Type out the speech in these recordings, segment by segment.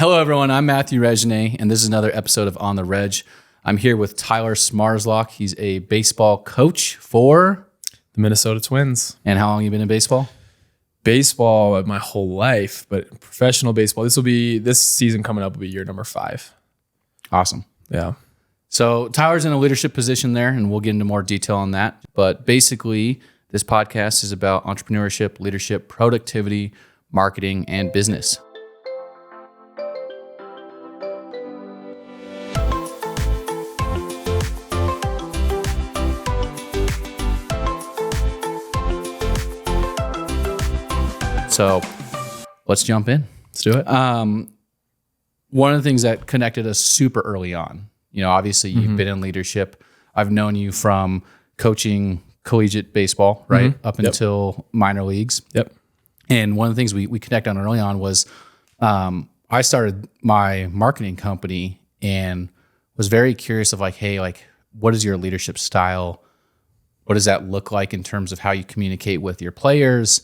Hello, everyone. I'm Matthew Regine, and this is another episode of On the Reg. I'm here with Tyler Smarslok. He's a baseball coach for the Minnesota Twins. And how long have you been in baseball? Baseball my whole life, but professional baseball. This season coming up will be year number 5. Awesome. Yeah. So Tyler's in a leadership position there, and we'll get into more detail on that. But basically, this podcast is about entrepreneurship, leadership, productivity, marketing, and business. So let's jump in. Let's do it. One of the things that connected us super early on, obviously you've been in leadership. I've known you from coaching collegiate baseball, right? Up until minor leagues. Yep. And one of the things we connected on early on was I started my marketing company and was very curious of what is your leadership style? What does that look like in terms of how you communicate with your players?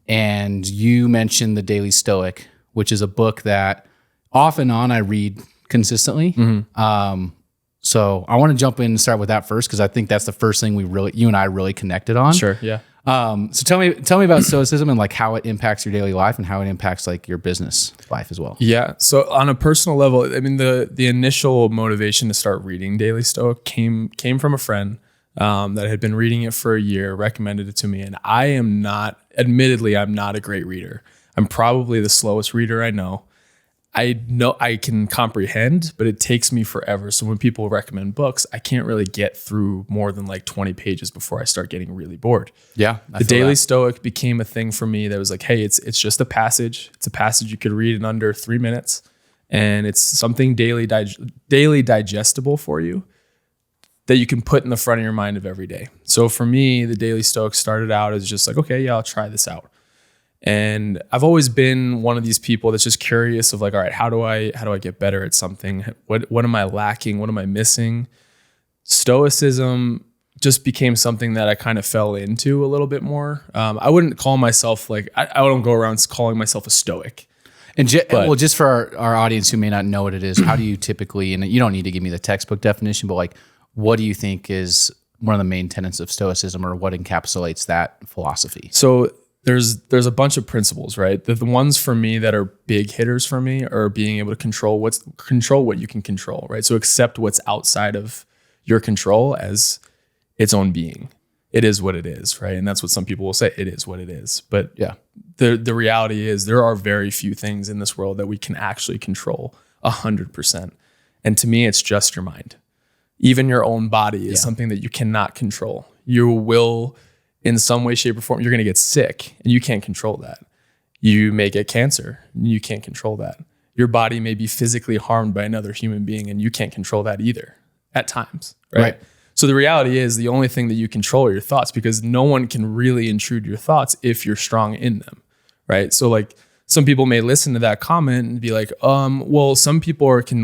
And you mentioned The Daily Stoic, which is a book that off and on I read consistently. So I want to jump in and start with that first, because I think that's the first thing you and I really connected on. Sure. Yeah. So tell me about Stoicism and how it impacts your daily life and how it impacts your business life as well. Yeah. So on a personal level, I mean, the initial motivation to start reading Daily Stoic came from a friend that had been reading it for a year, recommended it to me. And admittedly, I'm not a great reader. I'm probably the slowest reader I know. I know I can comprehend, but it takes me forever. So when people recommend books, I can't really get through more than 20 pages before I start getting really bored. Yeah. The Daily Stoic became a thing for me that was hey, it's just a passage. It's a passage you could read in under 3 minutes. And it's something daily digestible for you that you can put in the front of your mind of every day. So for me, the Daily Stoic started out as just okay, yeah, I'll try this out. And I've always been one of these people that's just curious of all right, how do I get better at something? What am I lacking? What am I missing? Stoicism just became something that I kind of fell into a little bit more. I wouldn't call myself I don't go around calling myself a Stoic. And just for our audience who may not know what it is, how do you typically, and you don't need to give me the textbook definition, but what do you think is one of the main tenets of Stoicism, or what encapsulates that philosophy? So there's a bunch of principles, right? The ones for me that are big hitters for me are being able to control what you can control, right? So accept what's outside of your control as its own being. It is what it is, right? And that's what some people will say. It is what it is. But yeah, the reality is there are very few things in this world that we can actually control 100%. And to me, it's just your mind. Even your own body is something that you cannot control. You will, in some way, shape, or form, you're going to get sick, and you can't control that. You may get cancer, and you can't control that. Your body may be physically harmed by another human being, and you can't control that either at times, right? So the reality is the only thing that you control are your thoughts, because no one can really intrude your thoughts if you're strong in them, right? So some people may listen to that comment and be well, some people can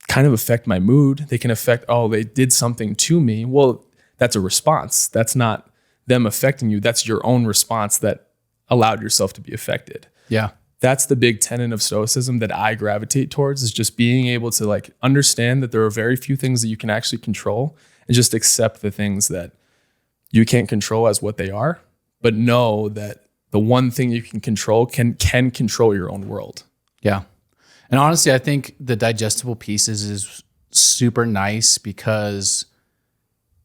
kind of affect my mood. They can affect, they did something to me. Well, that's a response. That's not them affecting you. That's your own response that allowed yourself to be affected. Yeah. That's the big tenet of Stoicism that I gravitate towards, is just being able to understand that there are very few things that you can actually control, and just accept the things that you can't control as what they are, but know that the one thing you can control can control your own world. Yeah. And honestly, I think the digestible pieces is super nice, because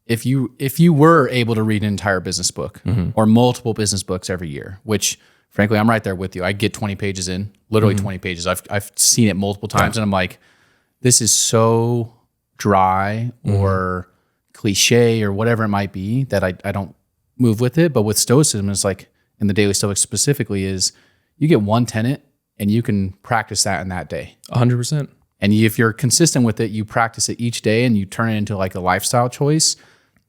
if you were able to read an entire business book or multiple business books every year, which frankly, I'm right there with you. I get 20 pages in, literally 20 pages. I've seen it multiple times, and I'm this is so dry or cliche or whatever it might be that I don't move with it. But with Stoicism, it's in the Daily Stoic specifically, is you get one tenet and you can practice that in that day. 100%. And if you're consistent with it, you practice it each day and you turn it into a lifestyle choice.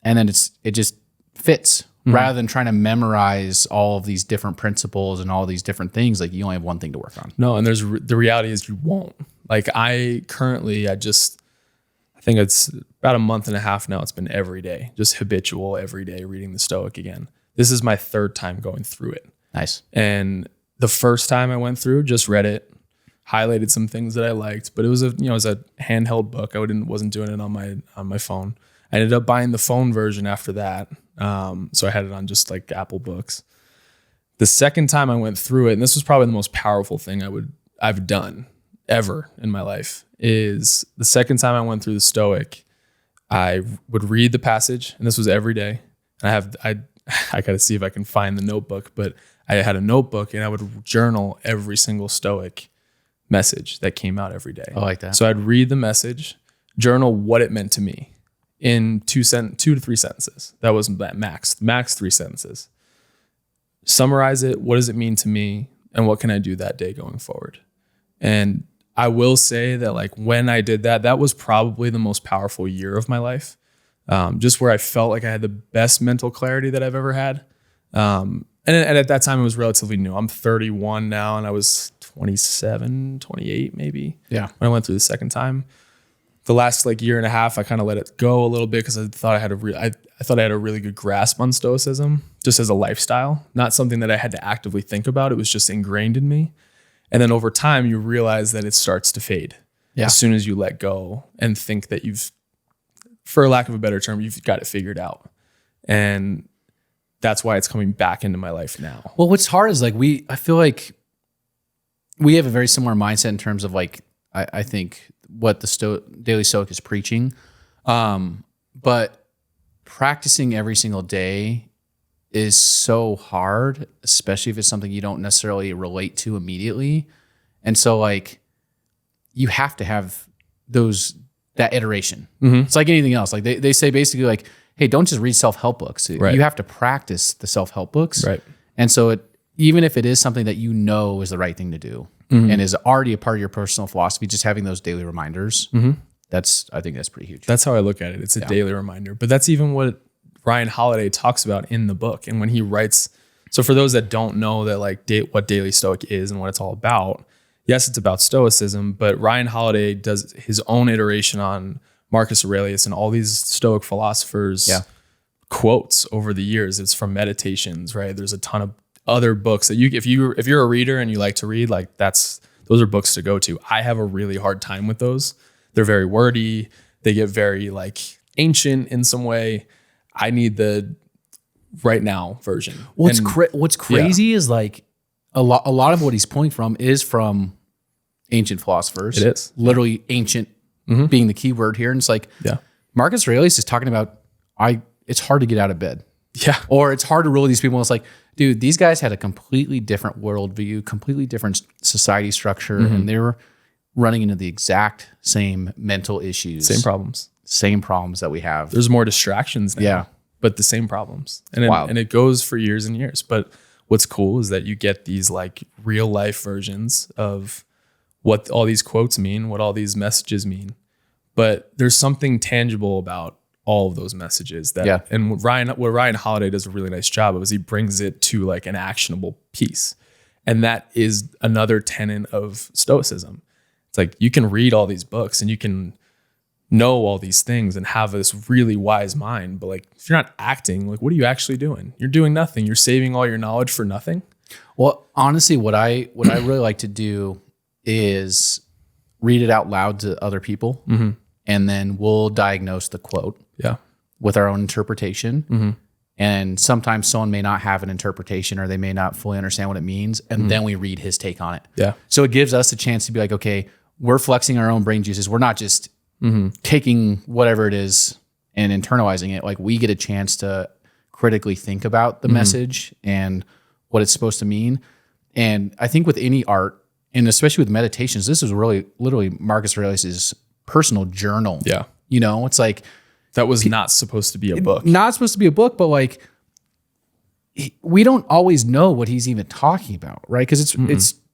And then it just fits, rather than trying to memorize all of these different principles and all these different things. You only have one thing to work on. No, and the reality is you won't. I think it's about a month and a half now. It's been every day, just habitual every day reading the Stoic again. This is my 3rd time going through it. Nice. And the first time I went through, just read it, highlighted some things that I liked, but it was a handheld book. I wasn't doing it on my phone. I ended up buying the phone version after that. So I had it on just like Apple Books. The second time I went through it, and this was probably the most powerful thing I've done ever in my life, is the second time I went through the Stoic, I would read the passage, and this was every day. I got to see if I can find the notebook, but I had a notebook and I would journal every single Stoic message that came out every day. I like that. So I'd read the message, journal what it meant to me in 2 to 3 sentences. That was max 3 sentences. Summarize it. What does it mean to me? And what can I do that day going forward? And I will say that like when I did that, that was probably the most powerful year of my life. Just where I felt like I had the best mental clarity that I've ever had. And at that time it was relatively new. I'm 31 now and I was 27, 28 maybe. Yeah. When I went through the second time. The last like year and a half, I kind of let it go a little bit because I thought I had a really good grasp on Stoicism just as a lifestyle, not something that I had to actively think about. It was just ingrained in me. And then over time, you realize that it starts to fade as soon as you let go and think that for lack of a better term, you've got it figured out. And that's why it's coming back into my life now. Well, what's hard is like I feel like we have a very similar mindset in terms of like, I think what the Daily Stoic is preaching. But practicing every single day is so hard, especially if it's something you don't necessarily relate to immediately. And so like you have to have that iteration. Mm-hmm. It's like anything else. Like they say basically like, hey, don't just read self-help books. Right. You have to practice the self-help books. Right. And so even if it is something that you know is the right thing to do and is already a part of your personal philosophy, just having those daily reminders, I think that's pretty huge. That's how I look at it. It's a daily reminder. But that's even what Ryan Holiday talks about in the book. And when he writes, so for those that don't know that like what Daily Stoic is and what it's all about, yes, it's about Stoicism, but Ryan Holiday does his own iteration on Marcus Aurelius and all these Stoic philosophers quotes over the years. It's from Meditations, right? There's a ton of other books that if you're a reader and you like to read, like those are books to go to. I have a really hard time with those. They're very wordy. They get very like ancient in some way. I need the right now version. What's crazy is like a lot of what he's pulling from is from ancient philosophers. It is literally ancient being the key word here. And it's like, Marcus Aurelius is talking about, it's hard to get out of bed. Yeah. Or it's hard to rule these people. It's like, dude, these guys had a completely different worldview, completely different society structure. And they were running into the exact same mental issues. Same problems that we have. There's more distractions now, but the same problems. And it goes for years and years. But what's cool is that you get these like real life versions of what all these quotes mean, what all these messages mean. But there's something tangible about all of those messages and what Ryan Holiday does a really nice job of is he brings it to like an actionable piece. And that is another tenet of Stoicism. It's like you can read all these books and you can know all these things and have this really wise mind, but like if you're not acting, like what are you actually doing? You're doing nothing. You're saving all your knowledge for nothing. Well, honestly, what I really like to do is read it out loud to other people, and then we'll diagnose the quote with our own interpretation. And sometimes someone may not have an interpretation or they may not fully understand what it means. And then we read his take on it. Yeah. So it gives us a chance to be like, okay, we're flexing our own brain juices. We're not just taking whatever it is and internalizing it. Like we get a chance to critically think about the message and what it's supposed to mean. And I think with any art, and especially with meditations, this is really literally Marcus Aurelius's personal journal. Yeah. You know, it's like, that was not supposed to be a book. Not supposed to be a book, but like we don't always know what he's even talking about, right? Because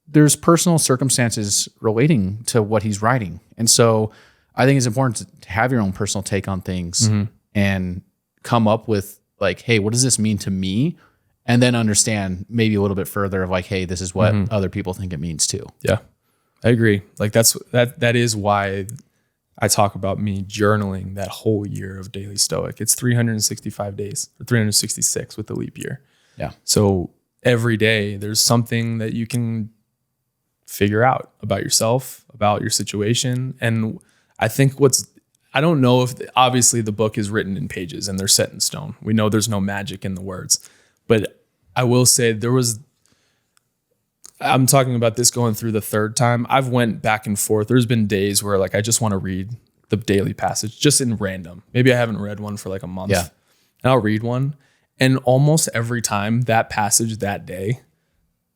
there's personal circumstances relating to what he's writing, and so I think it's important to have your own personal take on things and come up with like, hey, what does this mean to me? And then understand maybe a little bit further of like, hey, this is what other people think it means too. Yeah, I agree. Like that is why I talk about me journaling that whole year of Daily Stoic. It's 365 days, or 366 with the leap year. Yeah. So every day there's something that you can figure out about yourself, about your situation. And I think I don't know if obviously the book is written in pages and they're set in stone. We know there's no magic in the words, but I will say I'm talking about this going through the third time. I've went back and forth. There's been days where like, I just want to read the daily passage just in random. Maybe I haven't read one for like a month and I'll read one. And almost every time that passage that day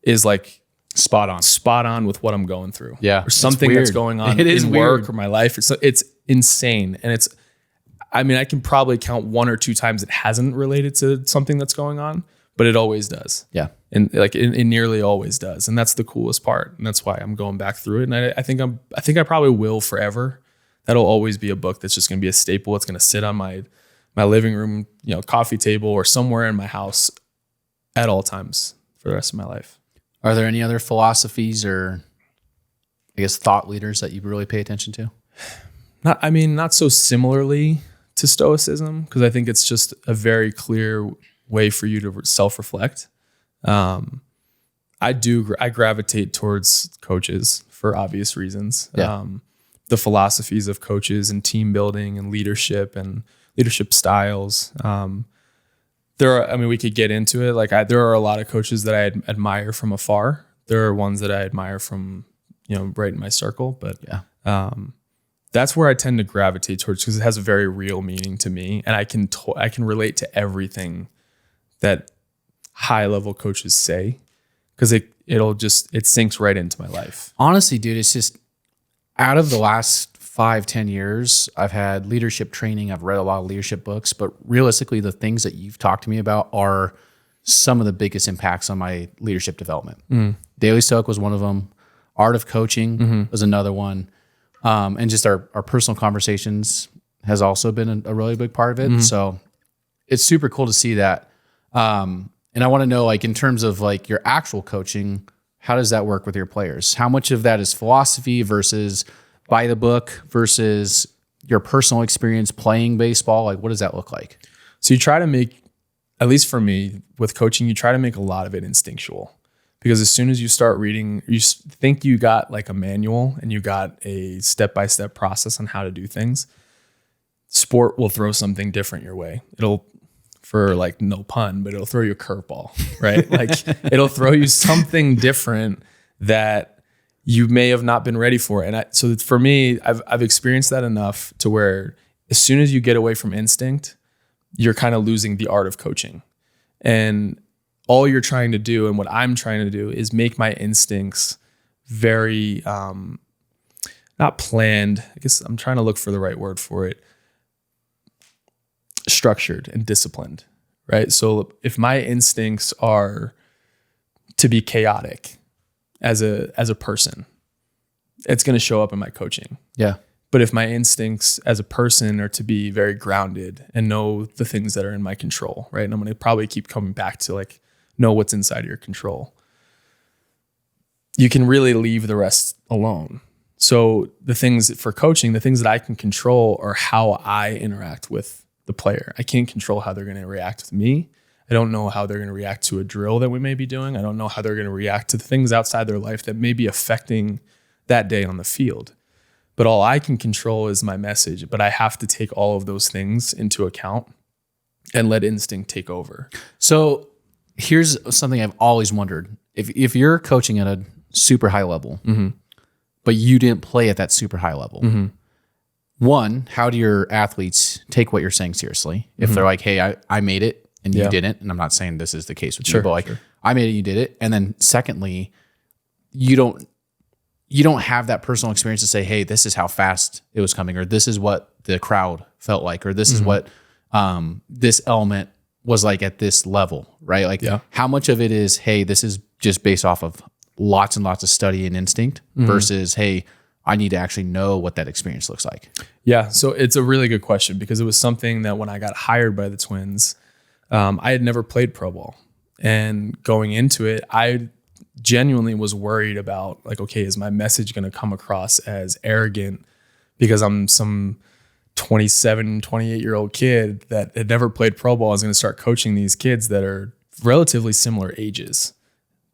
is like spot on with what I'm going through. Yeah. Or something that's going on in work or my life. It's insane. And I can probably count 1 or 2 times it hasn't related to something that's going on, but it always does. Yeah. And like it nearly always does. And that's the coolest part. And that's why I'm going back through it. And I think I probably will forever. That'll always be a book that's just going to be a staple. It's going to sit on my living room, coffee table or somewhere in my house at all times for the rest of my life. Are there any other philosophies or I guess thought leaders that you really pay attention to? Not so similarly to Stoicism, because I think it's just a very clear way for you to self-reflect. I gravitate towards coaches for obvious reasons. Yeah. The philosophies of coaches and team building and leadership styles. We could get into it. Like there are a lot of coaches that I admire from afar. There are ones that I admire from, right in my circle, but that's where I tend to gravitate towards because it has a very real meaning to me. And I can relate to everything that high level coaches say because it sinks right into my life. Honestly, dude, it's just out of the last 5-10 years, I've had leadership training. I've read a lot of leadership books, but realistically, the things that you've talked to me about are some of the biggest impacts on my leadership development. Daily Stoic was one of them. Art of Coaching was another one. And just our personal conversations has also been a really big part of it. So it's super cool to see that. And I want to know, like, in terms of like your actual coaching, how does that work with your players? How much of that is philosophy versus by the book versus your personal experience playing baseball? Like, what does that look like? So you try to make, at least for me with coaching, you try to make a lot of it instinctual because as soon as you start reading, you think you got like a manual and you got a step-by-step process on how to do things. Sport will throw something different your way. It'll, for like no pun, but it'll throw you a curveball, right? Like it'll throw you something different that you may have not been ready for. And so for me, I've experienced that enough to where as soon as you get away from instinct, you're kind of losing the art of coaching. And all you're trying to do and what I'm trying to do is make my instincts very, not planned. I guess I'm trying to look for the right word for it. Structured and disciplined, right? So if my instincts are to be chaotic as a person, it's going to show up in my coaching. Yeah. But if my instincts as a person are to be very grounded and know the things that are in my control, right? And I'm going to probably keep coming back to like, know what's inside of your control. You can really leave the rest alone. So the things for coaching, the things that I can control are how I interact with the player. I can't control how they're going to react with me. I don't know how they're going to react to a drill that we may be doing. I don't know how they're going to react to the things outside their life that may be affecting that day on the field. But all I can control is my message. But I have to take all of those things into account and let instinct take over. So here's something I've always wondered. If you're coaching at a super high level, but you didn't play at that super high level, one, how do your athletes take what you're saying seriously? If they're like, hey, I made it and you didn't, and I'm not saying this is the case with you, but like I made it, you did it. And then secondly, you don't have that personal experience to say, hey, this is how fast it was coming, or this is what the crowd felt like, or this is what this element was like at this level, right? Like how much of it is, hey, this is just based off of lots and lots of study and instinct versus, hey, I need to actually know what that experience looks like. Yeah. So it's a really good question because it was something that when I got hired by the Twins, I had never played pro ball, and going into it, I genuinely was worried about like, okay, is my message going to come across as arrogant because I'm some 27, 28-year-old kid that had never played pro ball is going to start coaching these kids that are relatively similar ages,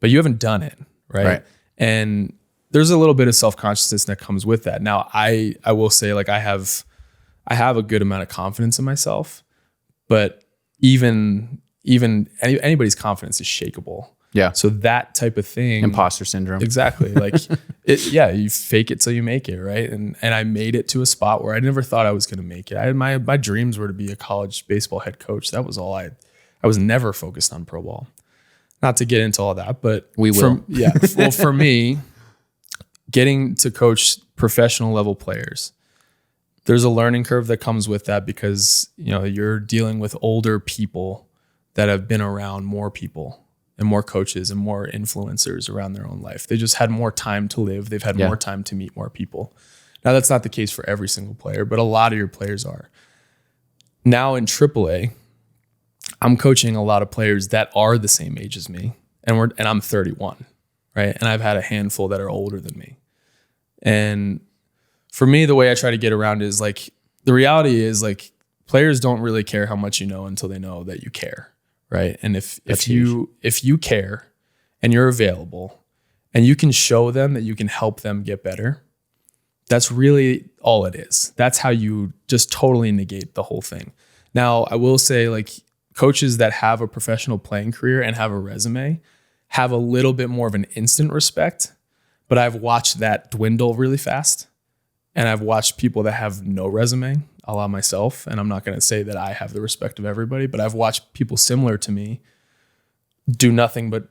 but you haven't done it, right? And there's a little bit of self-consciousness that comes with that. Now, I will say, like, I have a good amount of confidence in myself, but even anybody's confidence is shakeable. Yeah. So that type of thing, Imposter syndrome. exactly. Like, you fake it till you make it, right? And I made it to a spot where I never thought I was going to make it. I had my dreams were to be a college baseball head coach. That was all I was never focused on pro ball. Not to get into all that, but we will. Well, for me, getting to coach professional level players, there's a learning curve that comes with that, because you're dealing with older people that have been around more people and more coaches and more influencers around their own life. They just had more time to live. They've had more time to meet more people. Now, that's not the case for every single player, but a lot of your players are. Now in AAA, I'm coaching a lot of players that are the same age as me, and I'm 31, right? And I've had a handful that are older than me. And for me, the way I try to get around it is, like, the reality is, like, players don't really care how much you know until they know that you care, right? And if you care and you're available and you can show them that you can help them get better, that's really all it is. That's how you just totally negate the whole thing. Now, I will say, like, coaches that have a professional playing career and have a resume have a little bit more of an instant respect, but I've watched that dwindle really fast. And I've watched people that have no resume, a la myself, and I'm not going to say that I have the respect of everybody, but I've watched people similar to me do nothing but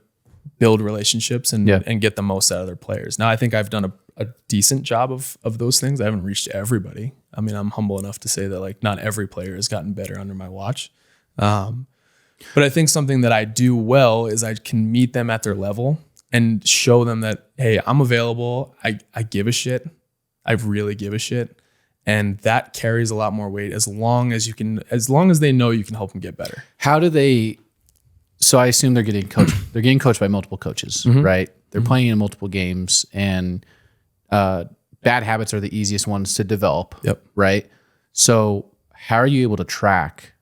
build relationships and get the most out of their players. Now, I think I've done a decent job of those things. I haven't reached everybody. I mean, I'm humble enough to say that, like, not every player has gotten better under my watch. But I think something that I do well is I can meet them at their level and show them that, hey, I'm available. I give a shit. I really give a shit. And that carries a lot more weight as long as they know you can help them get better. How do they, so I assume they're getting coached by multiple coaches, right? They're playing in multiple games, and bad habits are the easiest ones to develop, right? So how are you able to track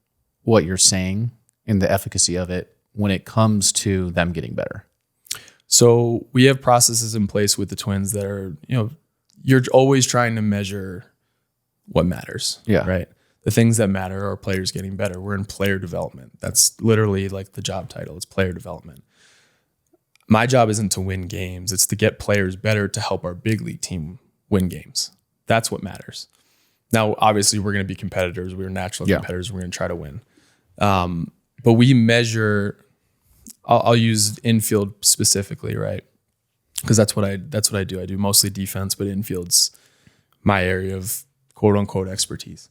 what you're saying and the efficacy of it when it comes to them getting better? So we have processes in place with the Twins that are, you're always trying to measure what matters, right? The things that matter are players getting better. We're in player development. That's literally, like, the job title. It's player development. My job isn't to win games. It's to get players better to help our big league team win games. That's what matters. Now, obviously, we're going to be competitors. We're natural competitors. We're going to try to win. But we measure, I'll use infield specifically, right? Because that's what I do. I do mostly defense, but infield's my area of quote unquote expertise.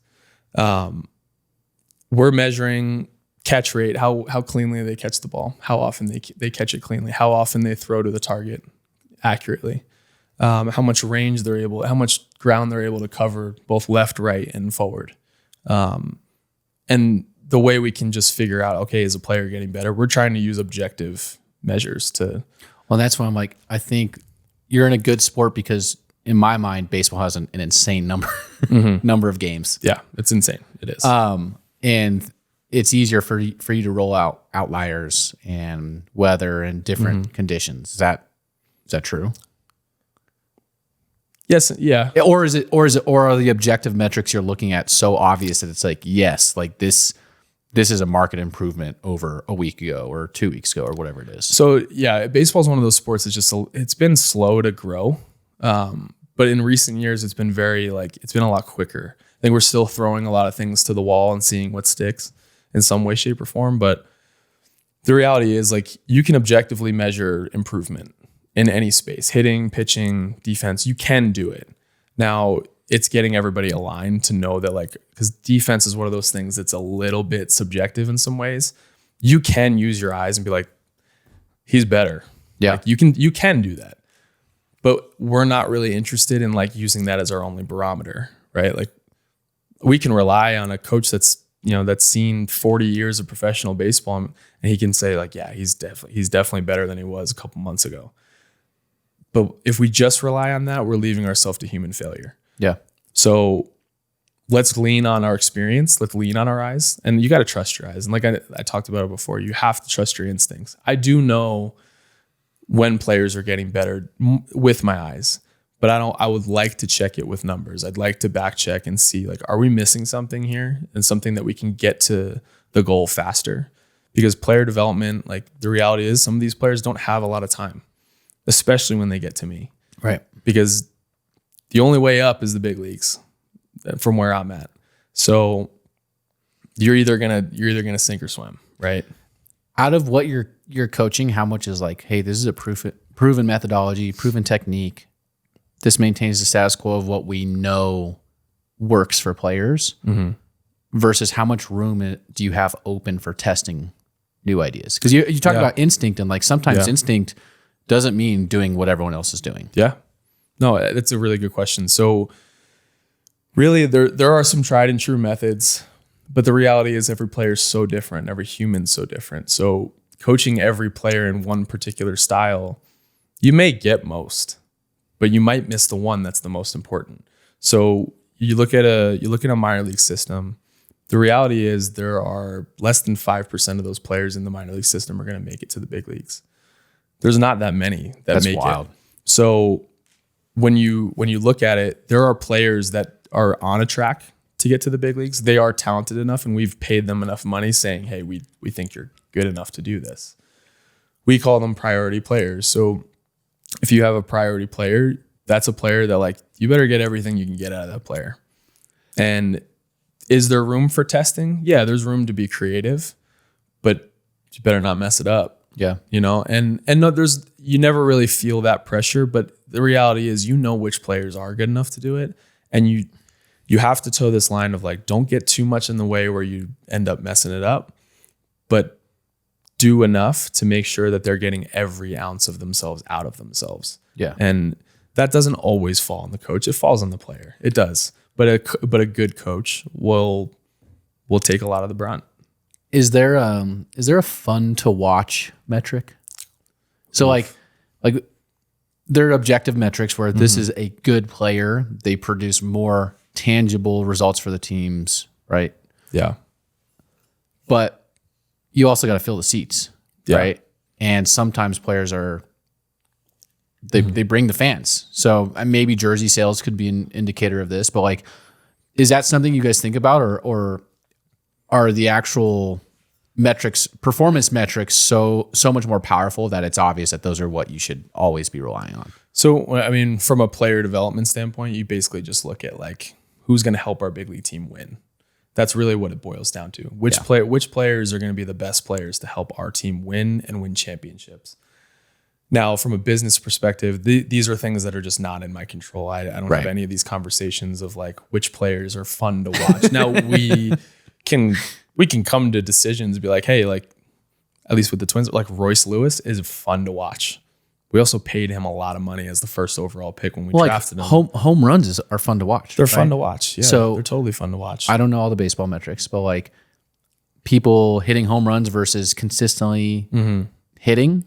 We're measuring catch rate, how cleanly they catch the ball, how often they catch it cleanly, how often they throw to the target accurately, how much range how much ground they're able to cover both left, right, and forward. And the way we can just figure out, okay, is a player getting better? We're trying to use objective measures to. Well, that's why I'm like, I think you're in a good sport, because in my mind, baseball has an insane number of games. Yeah, it's insane. It is. And it's easier for you to roll out outliers and weather and different conditions. Is that true? Yes. Yeah. Or are the objective metrics you're looking at so obvious that it's like, yes, like this is a market improvement over a week ago or 2 weeks ago or whatever it is. So yeah, baseball is one of those sports that's it's been slow to grow. But in recent years, it's been it's been a lot quicker. I think we're still throwing a lot of things to the wall and seeing what sticks in some way, shape, or form. But the reality is, like, you can objectively measure improvement in any space, hitting, pitching, defense. You can do it. Now, it's getting everybody aligned to know that, like, because defense is one of those things that's a little bit subjective in some ways. You can use your eyes and be like, he's better. Yeah. Like, you can do that. But we're not really interested in, like, using that as our only barometer, right? Like, we can rely on a coach that's seen 40 years of professional baseball, and he can say, like, yeah, he's definitely better than he was a couple months ago. But if we just rely on that, we're leaving ourselves to human failure. Yeah. So let's lean on our experience. Let's lean on our eyes. And you got to trust your eyes. And like I talked about it before, you have to trust your instincts. I do know when players are getting better with my eyes. But I would like to check it with numbers. I'd like to back check and see, like, are we missing something here and something that we can get to the goal faster? Because player development, like, the reality is some of these players don't have a lot of time, especially when they get to me. Right. Because the only way up is the big leagues from where I'm at. So you're either gonna sink or swim, right? Out of what you're coaching, how much is like, hey, this is a proven methodology, proven technique. This maintains the status quo of what we know works for players, versus how much room do you have open for testing new ideas? Because you talk about instinct, and like sometimes instinct doesn't mean doing what everyone else is doing. Yeah. No, that's a really good question. So really there are some tried and true methods, but the reality is every player is so different. Every human's so different. So coaching every player in one particular style, you may get most, but you might miss the one that's the most important. So you look at a minor league system. The reality is there are less than 5% of those players in the minor league system are going to make it to the big leagues. There's not that many that make it. So when you look at it, there are players that are on a track to get to the big leagues. They are talented enough, and we've paid them enough money saying, hey, we think you're good enough to do this. We call them priority players. So if you have a priority player, that's a player that, like, you better get everything you can get out of that player. And is there room for testing? Yeah, there's room to be creative, but you better not mess it up. Yeah. You know, and no, you never really feel that pressure, but the reality is, you know, which players are good enough to do it. And you have to toe this line of, like, don't get too much in the way where you end up messing it up, but do enough to make sure that they're getting every ounce of themselves out of themselves. Yeah. And that doesn't always fall on the coach. It falls on the player. It does. But a good coach will take a lot of the brunt. Is there a fun to watch metric? So like there are objective metrics where this is a good player. They produce more tangible results for the teams, right? Yeah. But you also got to fill the seats, right? And sometimes players they bring the fans. So maybe jersey sales could be an indicator of this, but like, is that something you guys think about, or are the actual metrics, performance metrics, so much more powerful that it's obvious that those are what you should always be relying on? So, I mean, from a player development standpoint, you basically just look at, like, who's going to help our big league team win. That's really what it boils down to. Which players are going to be the best players to help our team win and win championships. Now, from a business perspective, these are things that are just not in my control. I don't have any of these conversations of, like, which players are fun to watch. Now, we can come to decisions and be like, hey, like, at least with the Twins, like, Royce Lewis is fun to watch. We also paid him a lot of money as the first overall pick when we drafted him. Home runs are fun to watch. They're fun to watch. Yeah, so they're totally fun to watch. I don't know all the baseball metrics, but like people hitting home runs versus consistently hitting,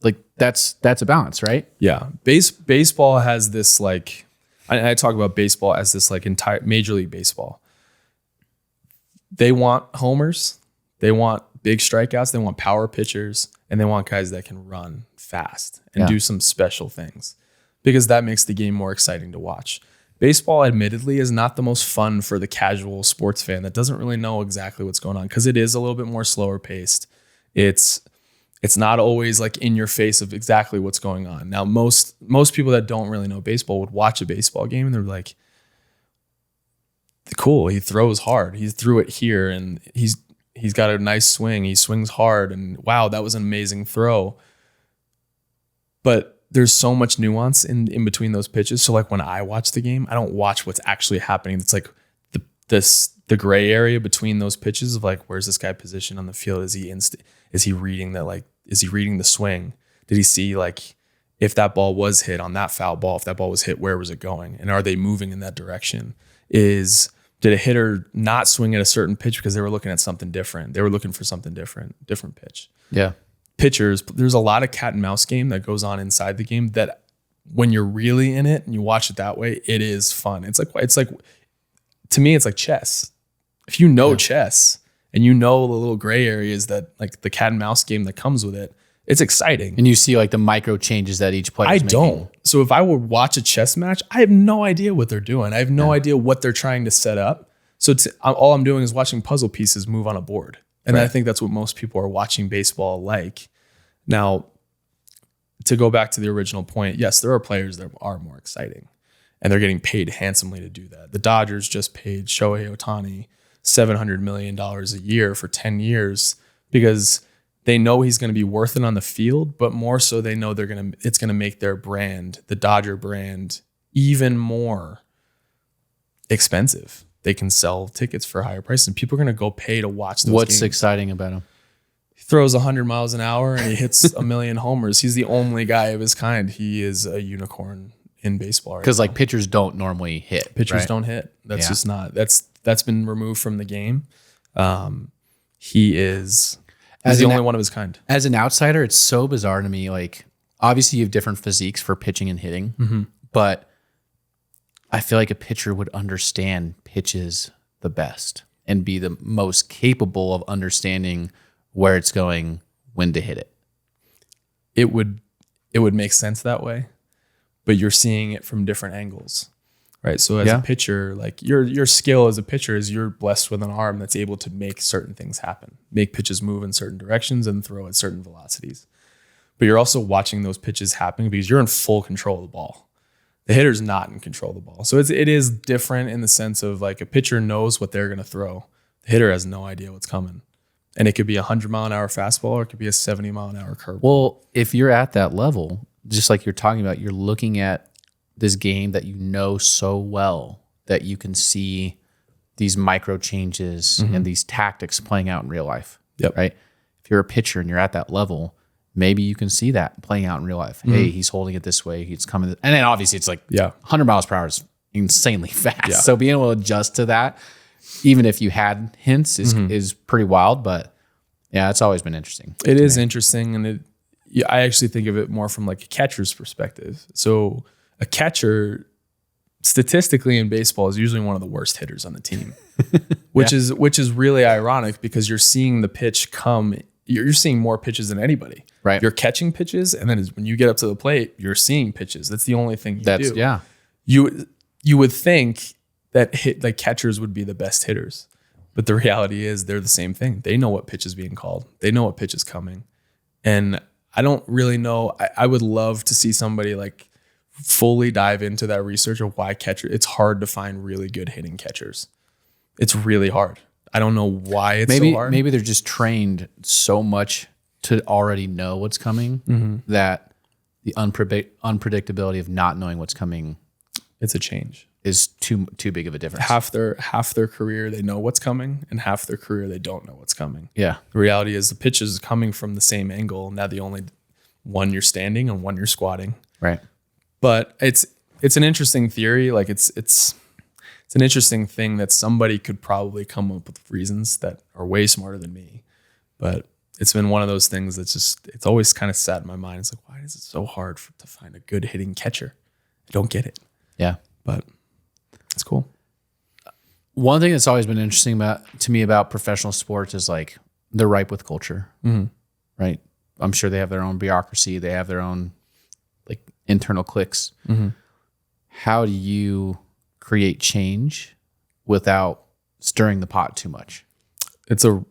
like that's a balance, right? Yeah. Baseball has this, like, I talk about baseball as this, like, entire Major League Baseball. They want homers. They want big strikeouts. They want power pitchers, and they want guys that can run fast and do some special things, because that makes the game more exciting to watch. Baseball, admittedly, is not the most fun for the casual sports fan that doesn't really know exactly what's going on, because it is a little bit more slower paced. It's not always, like, in your face of exactly what's going on. Now, most people that don't really know baseball would watch a baseball game and they're like, cool, he throws hard. He threw it here, and he's got a nice swing. He swings hard, and wow, that was an amazing throw. But there's so much nuance in between those pitches. So, like, when I watch the game, I don't watch what's actually happening. It's like the gray area between those pitches of, like, where's this guy positioned on the field? Is he reading that? Like, is he reading the swing? Did he see, like, if that ball was hit on that foul ball, if that ball was hit, where was it going? And are they moving in that direction? Did a hitter not swing at a certain pitch because they were looking at something different? They were looking for something different pitch. Yeah. Pitchers, there's a lot of cat and mouse game that goes on inside the game that when you're really in it and you watch it that way, it is fun. It's like to me, it's like chess. If you know chess and you know the little gray areas that, like, the cat and mouse game that comes with it, It's exciting. And you see like the micro changes that each player is making. don't. So if I would watch a chess match, I have no idea what they're doing. I have no idea what they're trying to set up. So all I'm doing is watching puzzle pieces move on a board. And I think that's what most people are watching baseball like. Now, to go back to the original point, yes, there are players that are more exciting, and they're getting paid handsomely to do that. The Dodgers just paid Shohei Ohtani $700 million a year for 10 years because they know he's going to be worth it on the field, but more so they know it's going to make their brand, the Dodger brand, even more expensive. They can sell tickets for higher prices, and people are going to go pay to watch those What's games. exciting about him? He throws 100 miles an hour and he hits a million homers. He's the only guy of his kind. He is a unicorn in baseball. Because like pitchers don't normally hit. Pitchers don't hit. That's just not. That's been removed from the game. He's the only one of his kind. As an outsider, it's so bizarre to me. Like, obviously, you have different physiques for pitching and hitting, but I feel like a pitcher would understand pitches the best and be the most capable of understanding where it's going, when to hit it. It would make sense that way, but you're seeing it from different angles, right? So as a pitcher, like your skill as a pitcher is you're blessed with an arm that's able to make certain things happen, make pitches move in certain directions and throw at certain velocities. But you're also watching those pitches happen because you're in full control of the ball. The hitter's not in control of the ball. So it is different in the sense of like a pitcher knows what they're going to throw. The hitter has no idea what's coming. And it could be a 100-mile-an-hour fastball or it could be a 70-mile-an-hour curveball. Well, if you're at that level, just like you're talking about, you're looking at this game that you know so well that you can see these micro changes and these tactics playing out in real life. Yep. Right? If you're a pitcher and you're at that level, maybe you can see that playing out in real life. Hey, he's holding it this way. He's coming. And then obviously it's like 100 miles per hour is insanely fast. Yeah. So being able to adjust to that, even if you had hints, is pretty wild. But yeah, it's always been interesting. It is interesting. And I actually think of it more from like a catcher's perspective. So a catcher statistically in baseball is usually one of the worst hitters on the team, which is really ironic because you're seeing the pitch come. You're seeing more pitches than anybody. Right. You're catching pitches, and then when you get up to the plate, you're seeing pitches. That's the only thing you do. Yeah. You would think that catchers would be the best hitters, but the reality is they're the same thing. They know what pitch is being called. They know what pitch is coming, and I don't really know. I would love to see somebody like fully dive into that research of why it's hard to find really good hitting catchers. It's really hard. I don't know why it's so hard. Maybe they're just trained so much to already know what's coming that the unpredictability of not knowing what's coming, it's a change, is too big of a difference. Half their career they know what's coming, and half their career they don't know what's coming. Yeah. The reality is the pitch is coming from the same angle. Now the only one you're standing and one you're squatting. Right. But it's an interesting theory. Like it's an interesting thing that somebody could probably come up with reasons that are way smarter than me. But it's been one of those things that's it's always kind of sat in my mind. It's like, why is it so hard to find a good hitting catcher? I don't get it. Yeah. But it's cool. One thing that's always been interesting to me about professional sports is like they're ripe with culture, right? I'm sure they have their own bureaucracy. They have their own like internal cliques. How do you create change without stirring the pot too much? It's a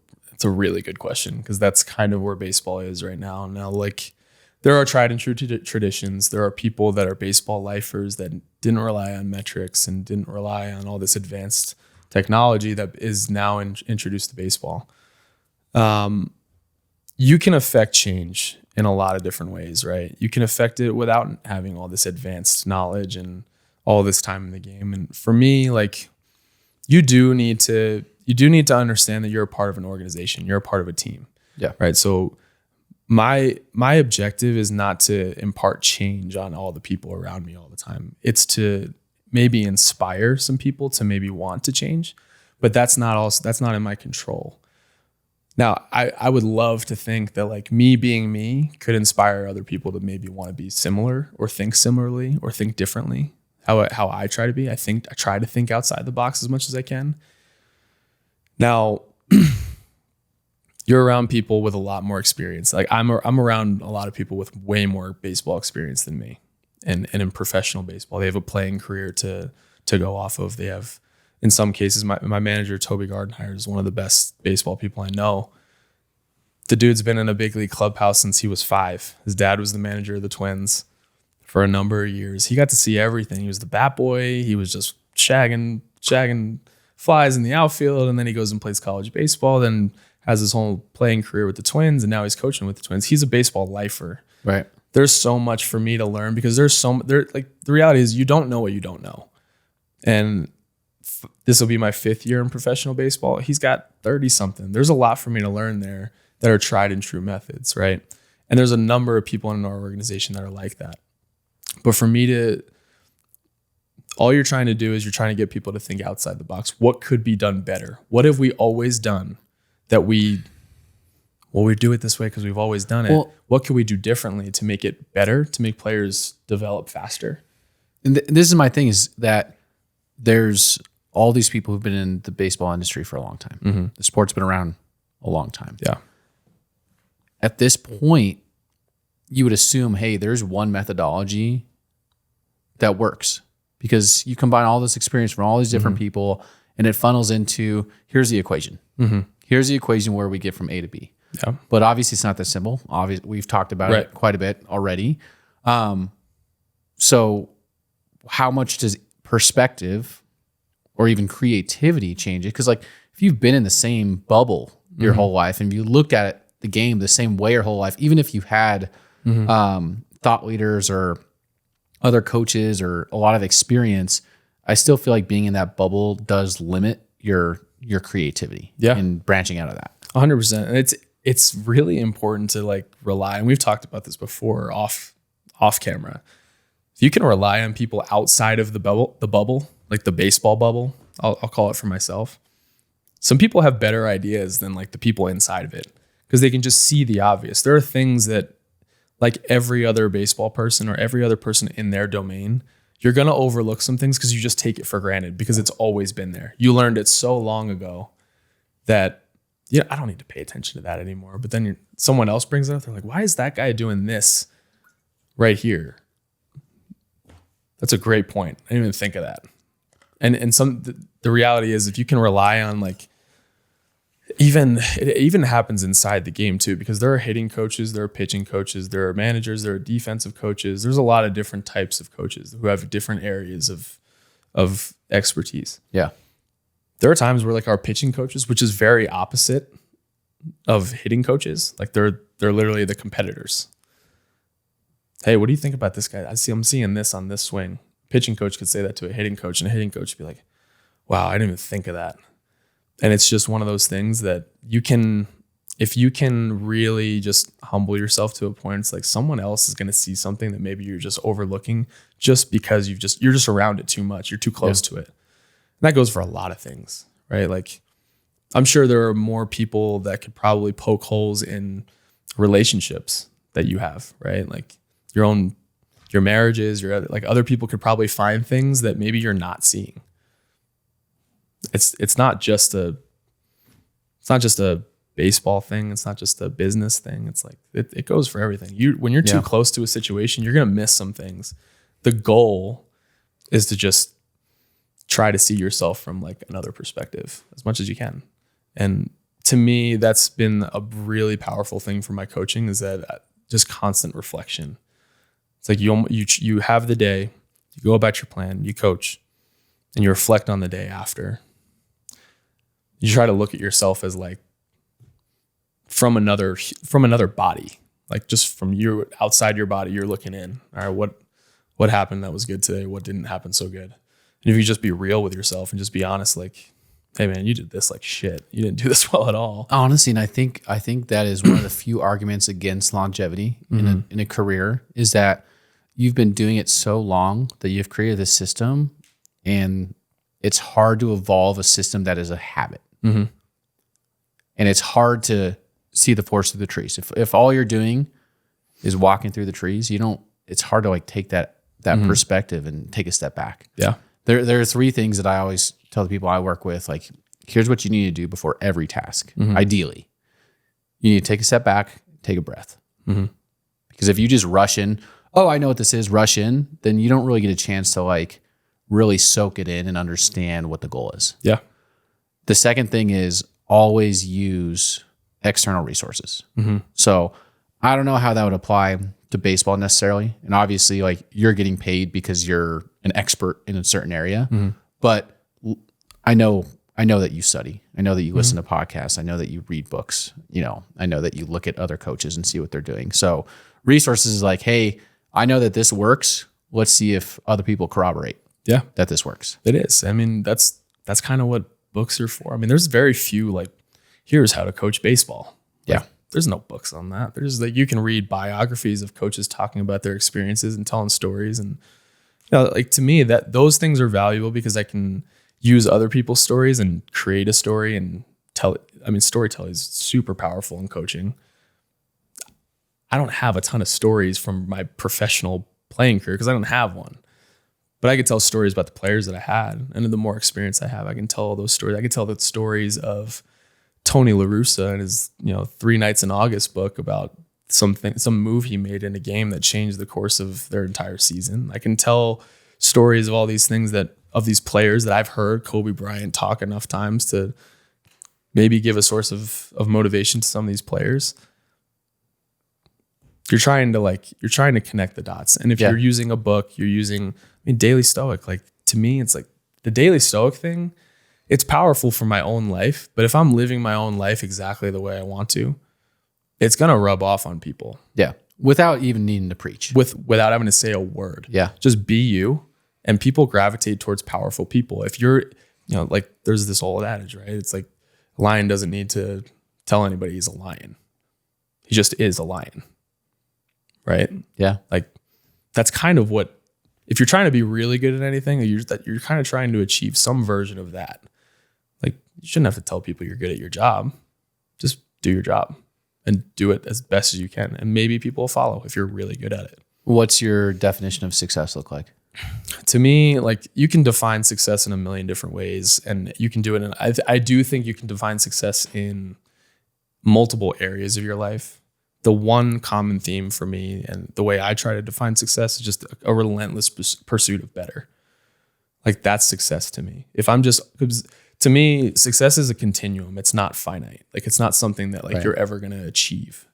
really good question because that's kind of where baseball is right now. Now, like there are tried and true traditions. There are people that are baseball lifers that didn't rely on metrics and didn't rely on all this advanced technology that is now introduced to baseball. You can affect change in a lot of different ways, right? You can affect it without having all this advanced knowledge and all this time in the game. And for me, like you do need to understand that you're a part of an organization. You're a part of a team. Yeah. Right. So my objective is not to impart change on all the people around me all the time. It's to maybe inspire some people to maybe want to change, but that's not in my control. Now, I would love to think that like me being me could inspire other people to maybe want to be similar or think similarly or think differently. How I try to be. I try to think outside the box as much as I can. Now, you're around people with a lot more experience. Like I'm around a lot of people with way more baseball experience than me, and in professional baseball, they have a playing career to go off of. They have, in some cases, my manager Toby Gardenhire is one of the best baseball people I know. The dude's been in a big league clubhouse since he was 5. His dad was the manager of the Twins for a number of years. He got to see everything. He was the bat boy. He was just shagging flies in the outfield, and then he goes and plays college baseball, then has his whole playing career with the Twins, and now he's coaching with the Twins. He's a baseball lifer. Right. There's so much for me to learn because the reality is you don't know what you don't know. And this will be my 5th year in professional baseball. He's got 30 something. There's a lot for me to learn there that are tried and true methods, right? And there's a number of people in our organization that are like that. But for me all you're trying to do is you're trying to get people to think outside the box. What could be done better? What have we always done that we do it this way because we've always done it? Well, what could we do differently to make it better, to make players develop faster? And this is my thing, is that there's all these people who've been in the baseball industry for a long time. Mm-hmm. The sport's been around a long time. Yeah. At this point, you would assume, hey, there's one methodology that works, because you combine all this experience from all these different people, and it funnels into, here's the equation. Mm-hmm. Here's the equation where we get from A to B. Yeah. But obviously it's not that simple. Obviously, we've talked about it quite a bit already. So how much does perspective or even creativity change it? Because like if you've been in the same bubble your whole life, and you looked at it, the game the same way your whole life, even if you had thought leaders or other coaches or a lot of experience, I still feel like being in that bubble does limit your creativity and branching out of that. 100%. And it's really important to like rely, and we've talked about this before off camera. If you can rely on people outside of the bubble, like the baseball bubble, I'll call it for myself. Some people have better ideas than like the people inside of it, because they can just see the obvious. There are things that, like every other baseball person or every other person in their domain, you're going to overlook some things because you just take it for granted because it's always been there. You learned it so long ago that, I don't need to pay attention to that anymore. But then someone else brings it up. They're like, why is that guy doing this right here? That's a great point. I didn't even think of that. And the reality is, if you can rely on like, it even happens inside the game too, because there are hitting coaches, there are pitching coaches, there are managers, there are defensive coaches. There's a lot of different types of coaches who have different areas of expertise. Yeah. There are times where like our pitching coaches, which is very opposite of hitting coaches, like they're literally the competitors. Hey, what do you think about this guy? I'm seeing this on this swing. Pitching coach could say that to a hitting coach, and a hitting coach would be like, wow, I didn't even think of that. And it's just one of those things that if you can really just humble yourself to a point, it's like someone else is going to see something that maybe you're just overlooking just because you're just around it too much. You're too close to it. And that goes for a lot of things, right? Like I'm sure there are more people that could probably poke holes in relationships that you have, right? Like your marriages, like other people could probably find things that maybe you're not seeing. It's not just a baseball thing. It's not just a business thing. It's like it goes for everything. When you're too close to a situation, you're gonna miss some things. The goal is to just try to see yourself from like another perspective as much as you can. And to me, that's been a really powerful thing for my coaching, is that just constant reflection. It's like you have the day, you go about your plan, you coach, and you reflect on the day after. You try to look at yourself as like from another body, like just from you outside your body, you're looking in. All right, what happened that was good today? What didn't happen so good? And if you just be real with yourself and just be honest, like, hey man, you did this like shit. You didn't do this well at all. Honestly, and I think that is one of the few arguments against longevity in a career, is that you've been doing it so long that you've created this system, and it's hard to evolve a system that is a habit. Mm-hmm. And it's hard to see the forest through the trees. If all you're doing is walking through the trees, it's hard to like take that perspective and take a step back. Yeah. There are 3 things that I always tell the people I work with, like, here's what you need to do before every task, ideally. You need to take a step back, take a breath. Because if you just rush in, oh, I know what this is, rush in, then you don't really get a chance to like really soak it in and understand what the goal is. Yeah. The second thing is always use external resources. So I don't know how that would apply to baseball necessarily. And obviously like you're getting paid because you're an expert in a certain area, but I know that you study. I know that you listen to podcasts. I know that you read books. You know, I know that you look at other coaches and see what they're doing. So resources is like, hey, I know that this works. Let's see if other people corroborate that this works. It is. I mean, that's kind of what books are for. I mean, there's very few like, here's how to coach baseball. Like, there's no books on that. There's like, you can read biographies of coaches talking about their experiences and telling stories. And you know, like to me, that those things are valuable because I can use other people's stories and create a story and tell it. I mean, storytelling is super powerful in coaching. I don't have a ton of stories from my professional playing career because I don't have one. But I could tell stories about the players that I had. And the more experience I have, I can tell those stories. I could tell the stories of Tony La Russa and his, 3 Nights in August book about some move he made in a game that changed the course of their entire season. I can tell stories of all these things of these players that I've heard Kobe Bryant talk enough times to maybe give a source of motivation to some of these players. You're trying to connect the dots. And if you're using a book, Daily Stoic, like to me, it's like the Daily Stoic thing, it's powerful for my own life. But if I'm living my own life exactly the way I want to, it's going to rub off on people. Yeah. Without even needing to preach. Without having to say a word. Yeah. Just be you. And people gravitate towards powerful people. If you're, like there's this old adage, right? It's like a lion doesn't need to tell anybody he's a lion. He just is a lion. Right? Yeah. Like that's kind of what, if you're trying to be really good at anything, you're kind of trying to achieve some version of that. Like you shouldn't have to tell people you're good at your job. Just do your job and do it as best as you can. And maybe people will follow if you're really good at it. What's your definition of success look like? To me, like you can define success in a million different ways, and you can do it. I do think you can define success in multiple areas of your life. The one common theme for me and the way I try to define success is just a relentless pursuit of better. Like that's success to me. To me, success is a continuum. It's not finite. Like it's not something that like you're ever going to achieve.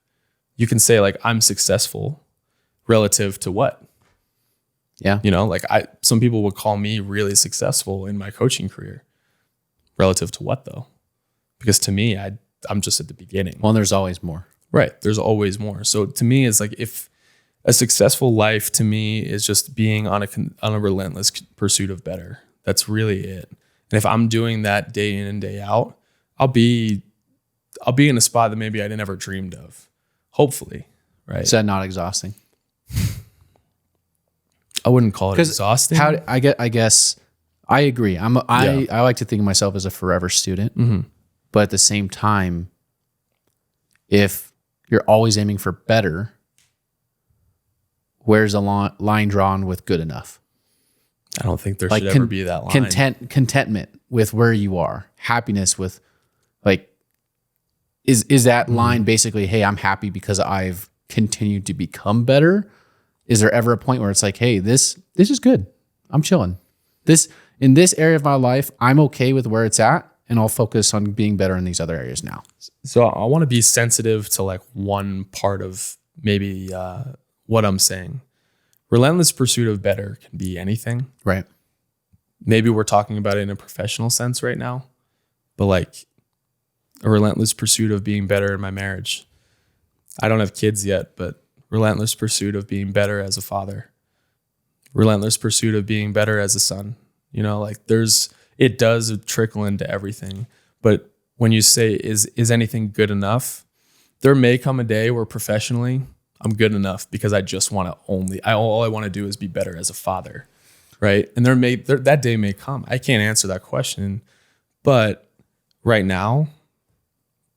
You can say like, I'm successful relative to what? Yeah. Some people would call me really successful in my coaching career. Relative to what though? Because to me, I'm just at the beginning. Well, there's always more. Right. There's always more. So to me, it's like if a successful life to me is just being on a relentless pursuit of better. That's really it. And if I'm doing that day in and day out, I'll be in a spot that maybe I never dreamed of. Hopefully. Right. Is that not exhausting? I wouldn't call it exhausting. I guess I agree. I like to think of myself as a forever student, but at the same time, if you're always aiming for better, where's a line drawn with good enough? I don't think there should ever be that line. Contentment with where you are, happiness with like, is that line basically, hey, I'm happy because I've continued to become better? Is there ever a point where it's like, hey, this is good. I'm chilling. In this area of my life, I'm okay with where it's at, and I'll focus on being better in these other areas now. So I want to be sensitive to like one part of maybe what I'm saying. Relentless pursuit of better can be anything. Right. Maybe we're talking about it in a professional sense right now, but like a relentless pursuit of being better in my marriage. I don't have kids yet, but relentless pursuit of being better as a father, relentless pursuit of being better as a son. It does trickle into everything. But when you say, is anything good enough? There may come a day where professionally I'm good enough because I just want to all I want to do is be better as a father. Right. And that day may come. I can't answer that question, but right now,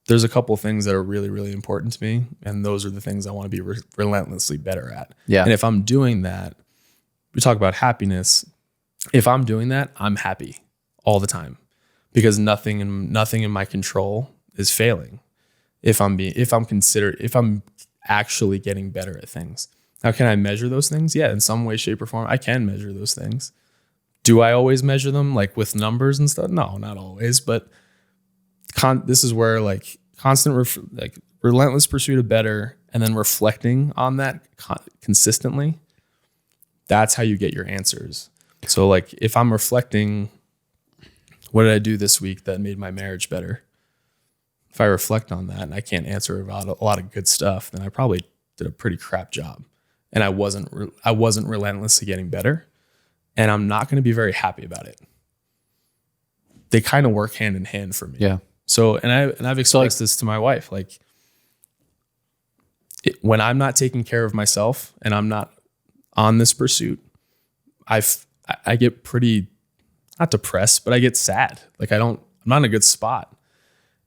there's a couple of things that are really, really important to me. And those are the things I want to be relentlessly better at. Yeah. And if I'm doing that, we talk about happiness. If I'm doing that, I'm happy all the time because nothing in my control is failing. if I'm actually getting better at things. How can I measure those things? Yeah, in some way, shape, or form, I can measure those things. Do I always measure them like with numbers and stuff? No, not always. But this is where like relentless pursuit of better, and then reflecting on that consistently. That's how you get your answers. So like if I'm reflecting, what did I do this week that made my marriage better? If I reflect on that and I can't answer about a lot of good stuff, then I probably did a pretty crap job. And I wasn't relentlessly getting better. And I'm not going to be very happy about it. They kind of work hand in hand for me. Yeah. So, and I've expressed this to my wife, like when I'm not taking care of myself and I'm not on this pursuit, I get pretty, not depressed, but I get sad. Like I'm not in a good spot.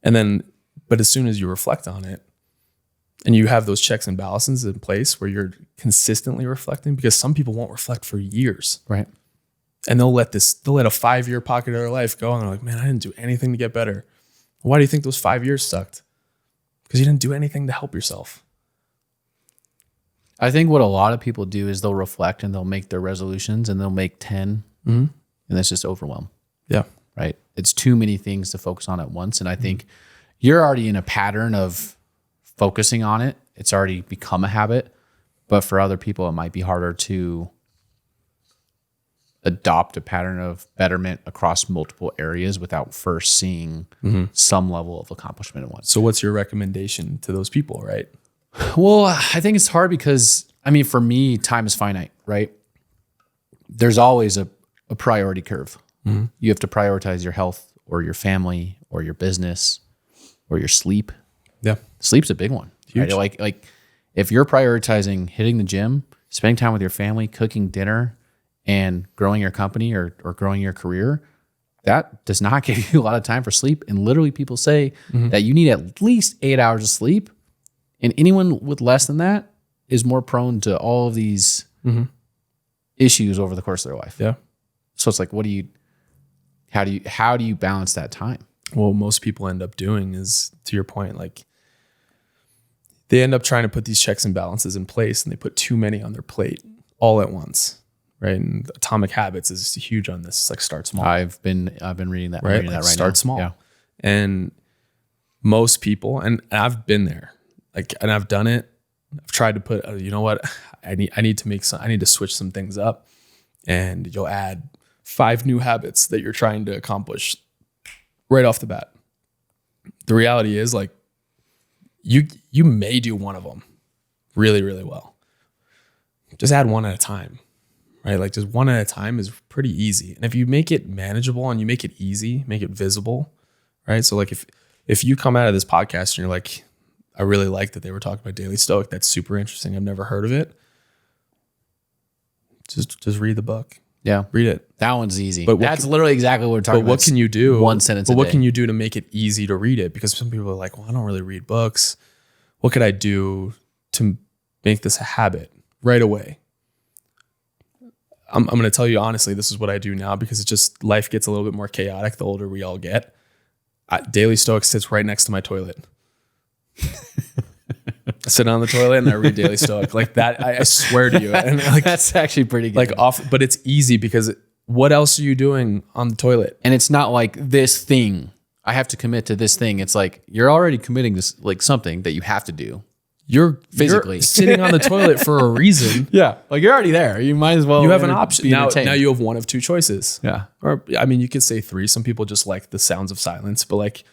But as soon as you reflect on it and you have those checks and balances in place where you're consistently reflecting, because some people won't reflect for years. Right. And they'll let a 5-year pocket of their life go. And they're like, man, I didn't do anything to get better. Why do you think those 5 years sucked? Because you didn't do anything to help yourself. I think what a lot of people do is they'll reflect and they'll make their resolutions and they'll make 10 and that's just overwhelm. Yeah. Right. It's too many things to focus on at once. And I think you're already in a pattern of focusing on it. It's already become a habit, but for other people, it might be harder to adopt a pattern of betterment across multiple areas without first seeing some level of accomplishment at once. So what's your recommendation to those people, right? Well, I think it's hard because, I mean, for me, time is finite, right? There's always a priority curve. You have to prioritize your health or your family or your business or your sleep. Yeah. Sleep's a big one. Huge. Right? Like if you're prioritizing hitting the gym, spending time with your family, cooking dinner, and growing your company or growing your career, that does not give you a lot of time for sleep. And literally people say that you need at least 8 hours of sleep. And anyone with less than that is more prone to all of these issues over the course of their life. Yeah. So it's like, how do you balance that time? Well, most people end up doing is, to your point, like they end up trying to put these checks and balances in place and they put too many on their plate all at once. Right. And Atomic Habits is huge on this. It's like start small. I've been reading that. Right. I'm reading that right start now. small. Yeah. And most people, and I've been there, like, and I've done it. I've tried to put, you know what? I need to switch some things up, and you'll add 5 new habits that you're trying to accomplish right off the bat. The reality is, like, you may do one of them really, really well. Just add one at a time, right? Like just one at a time is pretty easy. And if you make it manageable and you make it easy, make it visible, right? So like if you come out of this podcast and you're like, I really like that they were talking about Daily Stoic. That's super interesting. I've never heard of it. Just read the book. Yeah. Read it. That one's easy. But that's literally exactly what we're talking about. But what can you do? One sentence But a what day. can you do to make it easy to read it? Because some people are like, well, I don't really read books. What could I do to make this a habit right away? I'm going to tell you honestly, this is what I do now because it's just life gets a little bit more chaotic the older we all get. Daily Stoic sits right next to my toilet. I sit on the toilet and I read Daily Stoic like that. I swear to you. And like, that's actually pretty good. Like but it's easy because what else are you doing on the toilet? And it's not like this thing. I have to commit to this thing. It's like you're already committing to like something that you have to do. You're physically sitting on the toilet for a reason. Yeah. Like you're already there. You might as well. You have an option. Now you have one of 2 choices. Yeah. Or, I mean, you could say 3. Some people just like the sounds of silence, but like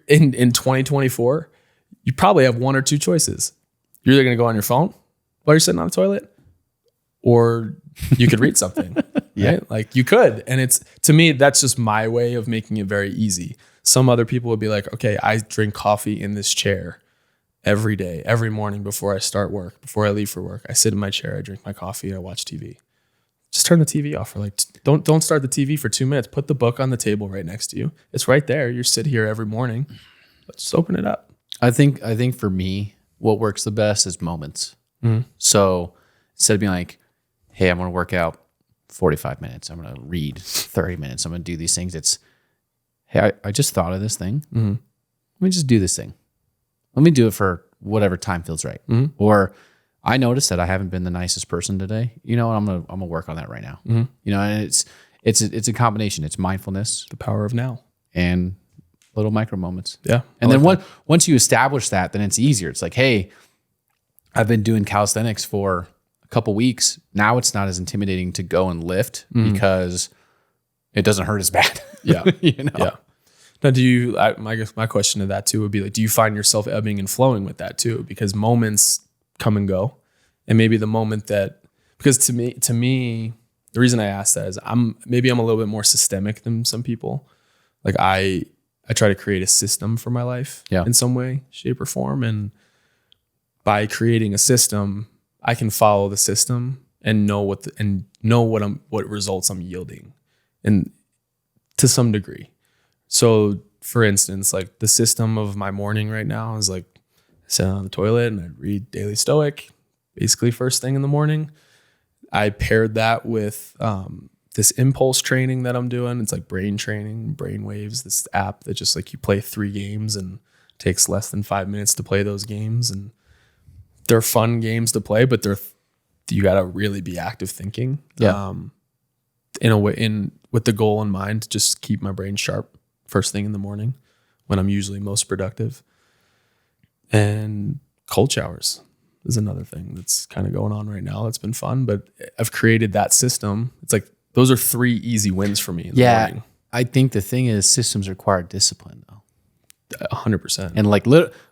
in 2024, you probably have 1 or 2 choices. You're either going to go on your phone while you're sitting on the toilet, or you could read something. Yeah. Right? Like you could. And it's, to me, that's just my way of making it very easy. Some other people would be like, okay, I drink coffee in this chair every day, every morning before I start work, before I leave for work. I sit in my chair, I drink my coffee, I watch TV. Just turn the TV off for like, don't start the TV for 2 minutes. Put the book on the table right next to you. It's right there. You sit here every morning. Let's just open it up. I think for me, what works the best is moments. So instead of being like, hey, I'm going to work out 45 minutes. I'm going to read 30 minutes. I'm going to do these things. It's, hey, I just thought of this thing. Let me just do this thing. let me do it for whatever time feels right. Or I noticed that I haven't been the nicest person today. You know, I'm gonna work on that right now. You know, and it's a combination. It's mindfulness, The power of now. and little micro moments. Yeah. And then once you establish that, then it's easier. It's like, hey, I've been doing calisthenics for a couple weeks. Now it's not as intimidating to go and lift because it doesn't hurt as bad. Yeah. You know? Yeah. Now, I guess my question to that too would be like, do you find yourself ebbing and flowing with that too? Because moments come and go. And maybe the moment because to me, the reason I ask that is I'm a little bit more systemic than some people. Like I try to create a system for my life in some way, shape or form. And by creating a system, I can follow the system and know what results I'm yielding, and to some degree. So for instance, like the system of my morning right now is like I sit on the toilet and I read Daily Stoic, basically first thing in the morning. I paired that with this impulse training that I'm doing. It's like brain training, brain waves, this app that just like you play 3 games and it takes less than 5 minutes to play those games. And they're fun games to play, but you got to really be active thinking. In a way, with the goal in mind to just keep my brain sharp first thing in the morning when I'm usually most productive. And cold showers is another thing that's kind of going on right now. That's been fun, but I've created that system. It's like, those are 3 easy wins for me in the morning. I think the thing is systems require discipline though. 100%. And like,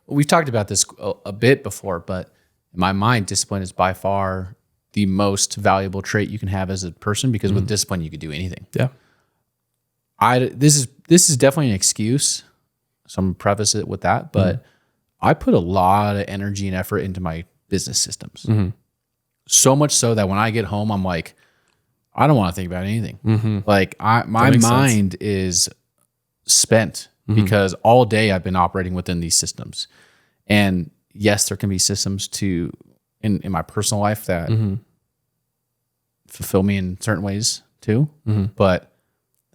we've talked about this a bit before, but in my mind, discipline is by far the most valuable trait you can have as a person, because with discipline, you could do anything. Yeah. This is definitely an excuse. So I'm gonna preface it with that, but I put a lot of energy and effort into my business systems. So much so that when I get home, I'm like, I don't want to think about anything. Like my mind is spent because all day I've been operating within these systems. And yes, there can be systems in my personal life that fulfill me in certain ways too. But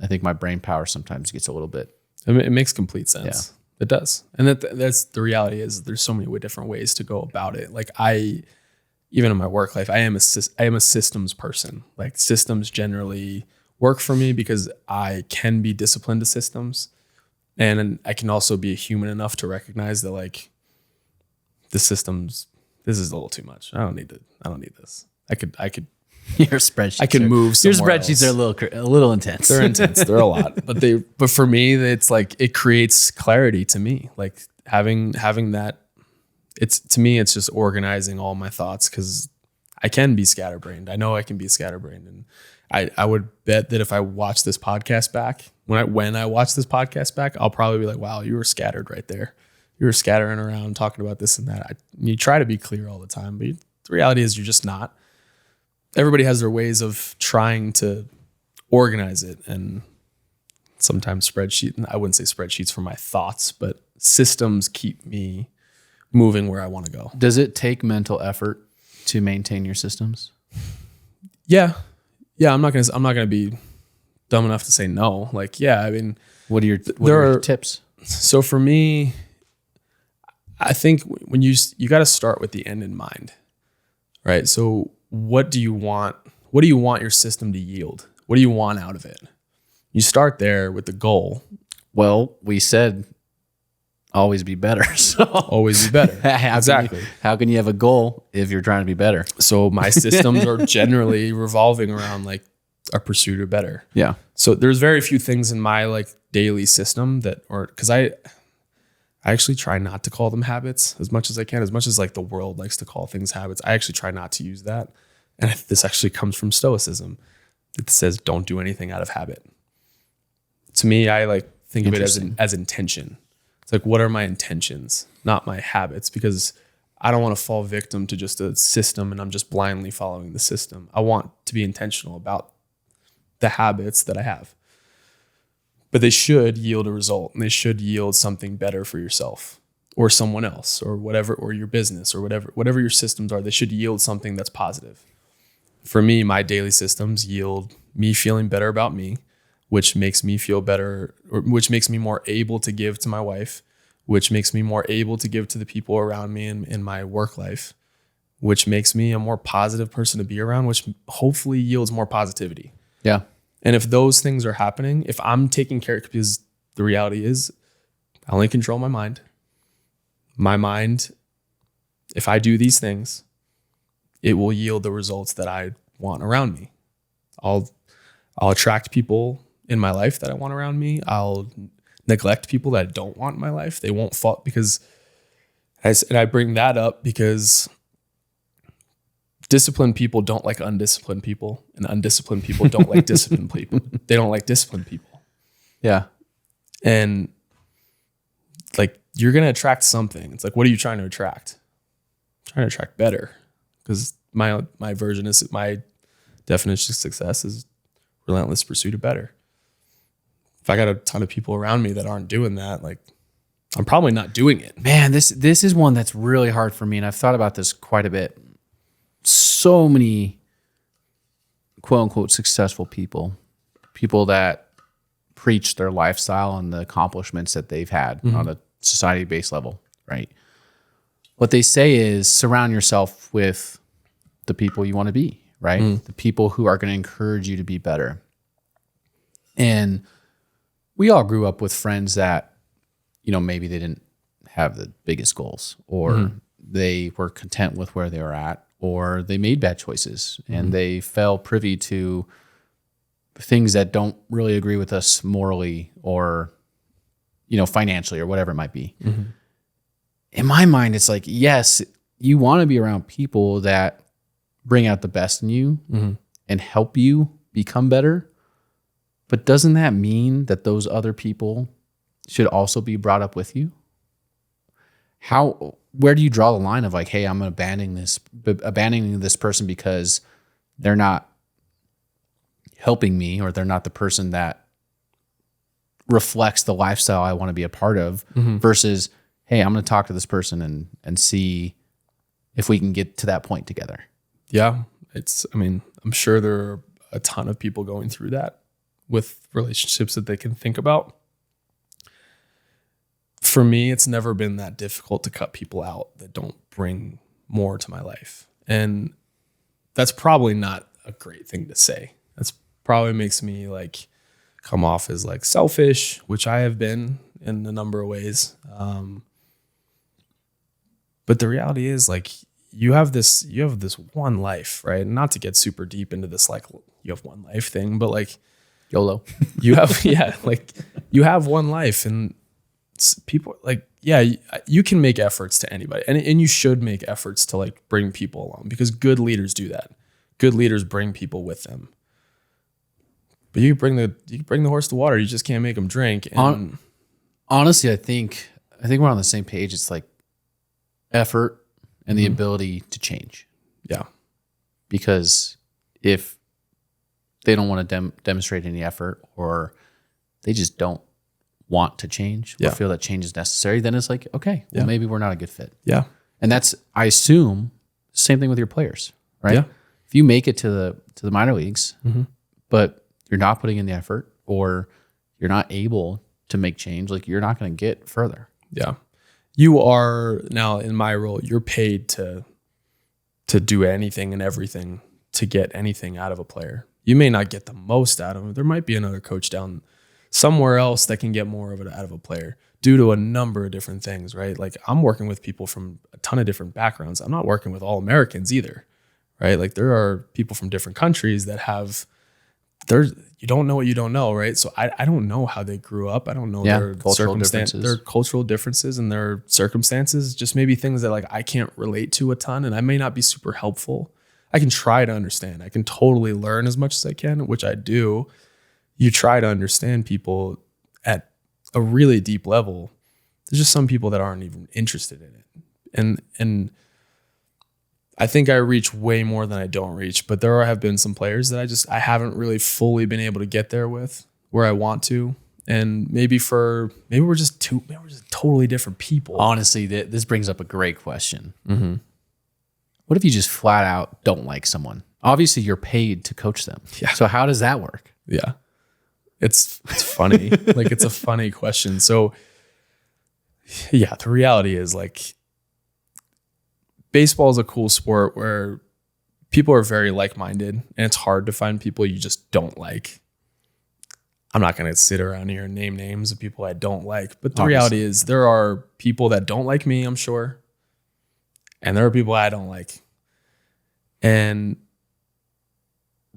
I think my brain power sometimes gets a little bit. It makes complete sense. Yeah. It does. And that's the reality is there's so many different ways to go about it. Like even in my work life, I am a systems person. Like systems generally work for me because I can be disciplined to systems. And I can also be human enough to recognize that like the systems, this is a little too much. I don't need this. I could Your spreadsheets. I can move somewhere Your spreadsheets are a little intense. They're intense. They're a lot. But for me, it's like it creates clarity to me. Like having that. To me, it's just organizing all my thoughts because I can be scatterbrained. I know I can be scatterbrained, and I would bet that if I watch this podcast back, when I watch this podcast back, I'll probably be like, wow, you were scattered right there. You were scattering around talking about this and that. You try to be clear all the time, but the reality is you're just not. Everybody has their ways of trying to organize it, and sometimes I wouldn't say spreadsheets for my thoughts, but systems keep me moving where I want to go. Does it take mental effort to maintain your systems? Yeah. I'm not gonna be dumb enough to say no. Like, yeah, I mean, what are your tips? So for me, I think when you got to start with the end in mind, right? So what do you want? What do you want your system to yield? What do you want out of it? You start there with the goal. Well, we said always be better. So always be better. Exactly. How can you have a goal if you're trying to be better? So my systems are generally revolving around like a pursuit of better. Yeah. So there's very few things in my like daily system because I actually try not to call them habits as much as I can, as much as like the world likes to call things habits. I actually try not to use that. And this actually comes from Stoicism. It says, don't do anything out of habit. To me, I like think of it as intention. It's like, what are my intentions, not my habits? Because I don't want to fall victim to just a system and I'm just blindly following the system. I want to be intentional about the habits that I have. But they should yield a result, and they should yield something better for yourself or someone else or whatever, or your business or whatever your systems are. They should yield something that's positive. For me, my daily systems yield me feeling better about me, which makes me feel better, or which makes me more able to give to my wife, which makes me more able to give to the people around me in my work life, which makes me a more positive person to be around, which hopefully yields more positivity. Yeah. And if those things are happening, if I'm taking care, because the reality is I only control my mind. My mind, if I do these things, it will yield the results that I want around me. I'll attract people in my life that I want around me. I'll neglect people that I don't want in my life. They won't fall because, and I bring that up because disciplined people don't like undisciplined people, and undisciplined people don't like disciplined people. They don't like disciplined people. Yeah. And like, you're going to attract something. It's like, what are you trying to attract? I'm trying to attract better, because my definition of success is relentless pursuit of better. If I got a ton of people around me that aren't doing that, like, I'm probably not doing it. Man, this is one that's really hard for me, and I've thought about this quite a bit. So many quote unquote successful people that preach their lifestyle and the accomplishments that they've had on a society-based level, right? What they say is surround yourself with the people you want to be, right? The people who are going to encourage you to be better. And we all grew up with friends that, maybe they didn't have the biggest goals, or they were content with where they were at, or they made bad choices and they fell privy to things that don't really agree with us morally or, financially or whatever it might be. In my mind, it's like, yes, you want to be around people that bring out the best in you and help you become better. But doesn't that mean that those other people should also be brought up with you? Where do you draw the line of like, hey, I'm abandoning this person because they're not helping me, or they're not the person that reflects the lifestyle I want to be a part of, versus, hey, I'm going to talk to this person and see if we can get to that point together. Yeah. I'm sure there are a ton of people going through that with relationships that they can think about. For me, it's never been that difficult to cut people out that don't bring more to my life. And that's probably not a great thing to say. That's probably makes me like come off as like selfish, which I have been in a number of ways. But the reality is, like, you have this one life, right? Not to get super deep into this, like, you have one life thing, but like YOLO. you have, you have one life, and people like, you can make efforts to anybody, and you should make efforts to like bring people along, because good leaders do that. Good leaders bring people with them. But you bring the horse to water. You just can't make them drink. And honestly, I think we're on the same page. It's like effort and the ability to change. Yeah. Because if they don't want to demonstrate any effort, or they just don't want to change or feel that change is necessary, then it's like, okay, well, maybe we're not a good fit. Yeah. And that's, I assume, same thing with your players, right? Yeah. If you make it to the minor leagues, but you're not putting in the effort, or you're not able to make change, like, you're not going to get further. Yeah. You are now, in my role, you're paid to do anything and everything to get anything out of a player. You may not get the most out of them. There might be another coach down somewhere else that can get more of it out of a player due to a number of different things, right? Like, I'm working with people from a ton of different backgrounds. I'm not working with all Americans either, right? Like, there are people from different countries that have, you don't know what you don't know, right? So I don't know how they grew up. I don't know their cultural differences and their circumstances, just maybe things that like I can't relate to a ton, and I may not be super helpful. I can try to understand. I can totally learn as much as I can, which I do. You try to understand people at a really deep level. There's just some people that aren't even interested in it. And I think I reach way more than I don't reach, but there have been some players that I haven't really fully been able to get there with where I want to. And maybe we're just totally different people. Honestly, this brings up a great question. What if you just flat out don't like someone? Obviously, you're paid to coach them. Yeah. So how does that work? Yeah. It's funny. Like, it's a funny question. So Yeah, the reality is like baseball is a cool sport where people are very like-minded, and it's hard to find people you just don't like. I'm not going to sit around here and name names of people I don't like, but the reality is there are people that don't like me, I'm sure. And there are people I don't like. And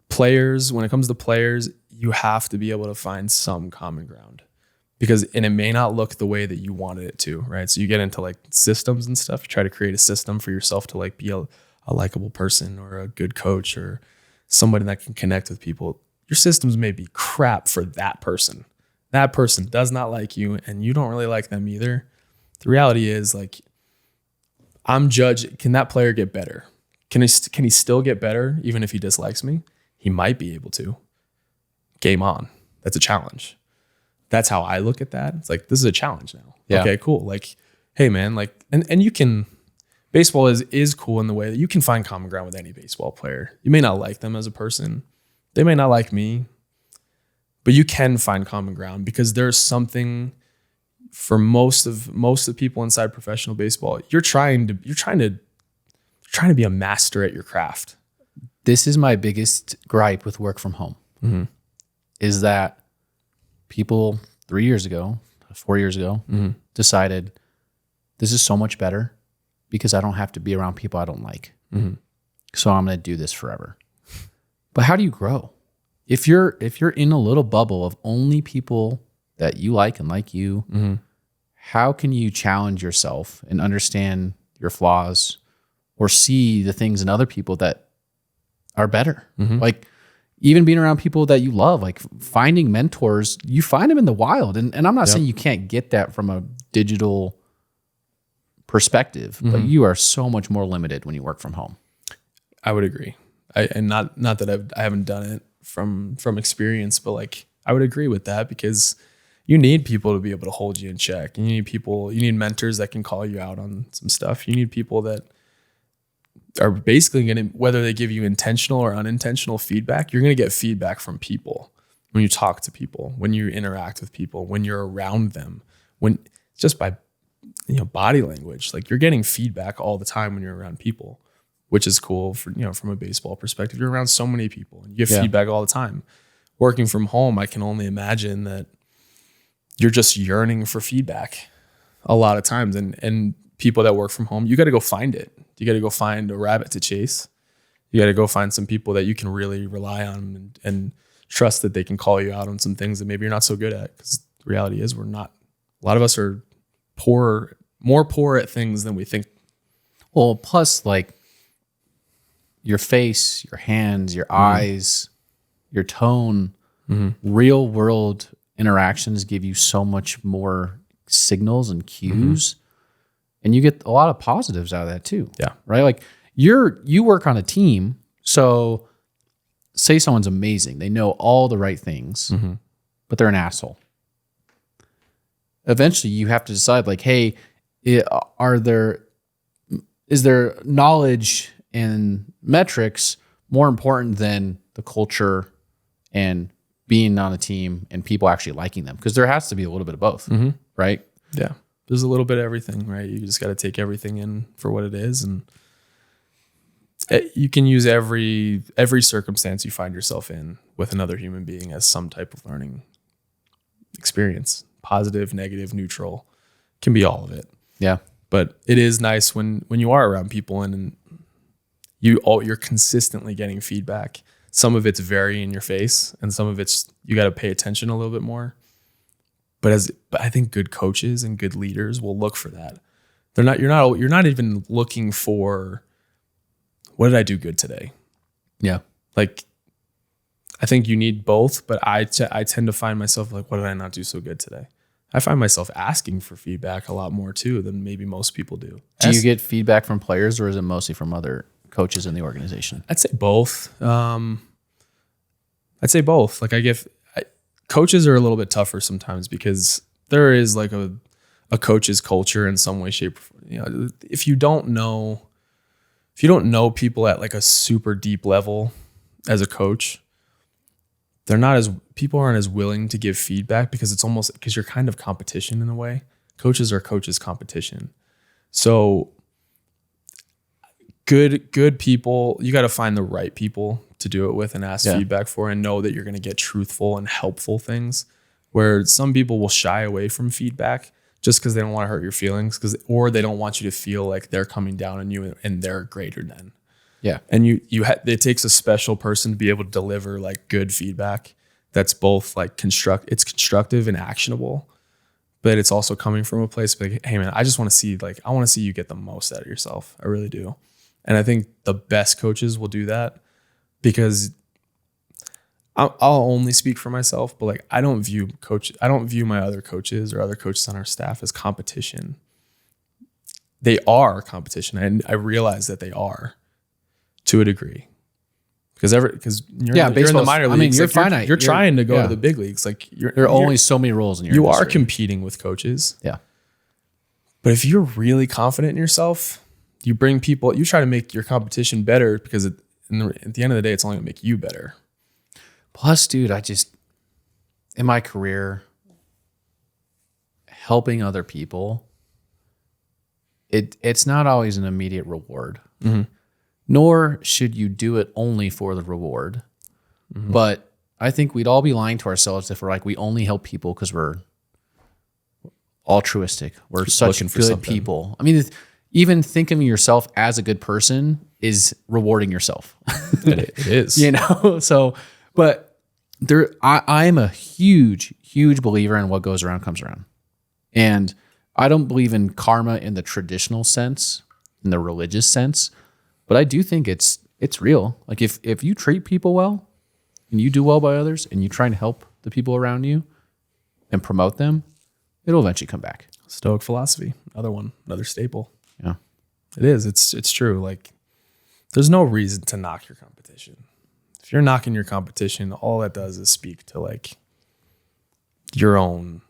players, when it comes to players, you have to be able to find some common ground, and it may not look the way that you wanted it to, right? So you get into like systems and stuff. You try to create a system for yourself to like be a likable person or a good coach or somebody that can connect with people. Your systems may be crap for that person. That person does not like you and you don't really like them either. The reality is like, I'm judged. Can that player get better? Can he still get better even if he dislikes me? He might be able to. Game on. That's a challenge. That's how I look at that. It's like, this is a challenge now. Yeah. Okay, cool. Like, hey man, like, and you can, baseball is cool in the way that you can find common ground with any baseball player. You may not like them as a person. They may not like me, but you can find common ground because there's something for most of the people inside professional baseball. You're trying to be a master at your craft. This is my biggest gripe with work from home. Mm-hmm. Is that people 4 years ago, mm-hmm. decided this is so much better because I don't have to be around people I don't like. Mm-hmm. So I'm going to do this forever. But how do you grow? If you're in a little bubble of only people that you like and like you, mm-hmm. how can you challenge yourself and understand your flaws or see the things in other people that are better? Mm-hmm. Like even being around people that you love, like finding mentors, you find them in the wild. And I'm not saying you can't get that from a digital perspective, mm-hmm. but you are so much more limited when you work from home. I would agree. And not that I haven't done it from experience, but like I would agree with that because you need people to be able to hold you in check. You need mentors that can call you out on some stuff. You need people that are basically going to, whether they give you intentional or unintentional feedback, you're going to get feedback from people when you talk to people, when you interact with people, when you're around them, when just by, body language, like you're getting feedback all the time when you're around people, which is cool for, from a baseball perspective. You're around so many people and you get feedback all the time. Working from home, I can only imagine that you're just yearning for feedback a lot of times. And people that work from home, you got to go find it. You got to go find a rabbit to chase. You got to go find some people that you can really rely on and trust that they can call you out on some things that maybe you're not so good at. Because the reality is a lot of us are more poor at things than we think. Well, plus like your face, your hands, your eyes, your tone, real world interactions give you so much more signals and cues. And you get a lot of positives out of that too. Yeah. Right? Like you work on a team. So say someone's amazing. They know all the right things, but they're an asshole. Eventually you have to decide like, hey, is there knowledge and metrics more important than the culture and being on a team and people actually liking them? Because there has to be a little bit of both, right? Yeah. There's a little bit of everything, right? You just got to take everything in for what it is. And you can use every circumstance you find yourself in with another human being as some type of learning experience. Positive, negative, neutral, can be all of it. Yeah. But it is nice when you are around people and you're consistently getting feedback. Some of it's very in your face and some of it's you got to pay attention a little bit more. But I think good coaches and good leaders will look for that. You're not even looking for what did I do good today? Yeah. Like I think you need both, but I tend to find myself like, what did I not do so good today? I find myself asking for feedback a lot more too than maybe most people do. Do you get feedback from players or is it mostly from other coaches in the organization? I'd say both. Like coaches are a little bit tougher sometimes because there is like a coach's culture in some way, shape. If you don't know people at like a super deep level as a coach, people aren't as willing to give feedback because it's almost because you're kind of competition in a way. Coaches are coaches' competition. So good people, you got to find the right people to do it with and ask feedback for, and know that you're going to get truthful and helpful things, where some people will shy away from feedback just because they don't want to hurt your feelings, or they don't want you to feel like they're coming down on you and they're greater than. Yeah. And it takes a special person to be able to deliver like good feedback that's both like it's constructive and actionable, but it's also coming from a place like, hey man, I just want to see you get the most out of yourself. I really do. And I think the best coaches will do that, because I'll only speak for myself, but like I don't view my other coaches or other coaches on our staff as competition. They are competition, and I realize that they are to a degree. Because you're in the minor leagues. You're finite. You're trying to go to the big leagues. Like there are only so many roles in your industry. are competing with coaches. Yeah. But if you're really confident in yourself, you bring people, you try to make your competition better, because at the end of the day, it's only gonna make you better. Plus, dude, in my career, helping other people, it's not always an immediate reward. Mm-hmm. Nor should you do it only for the reward. Mm-hmm. But I think we'd all be lying to ourselves if we're like, we only help people because we're altruistic. We're such good people. I mean, even thinking of yourself as a good person is rewarding yourself. It is. So, but I'm a huge, huge believer in what goes around comes around. And I don't believe in karma in the traditional sense, in the religious sense. But I do think it's real. Like if you treat people well and you do well by others and you try and help the people around you and promote them, it'll eventually come back. Stoic philosophy, another staple. Yeah, it is. It's true. Like there's no reason to knock your competition. If you're knocking your competition, all that does is speak to like your own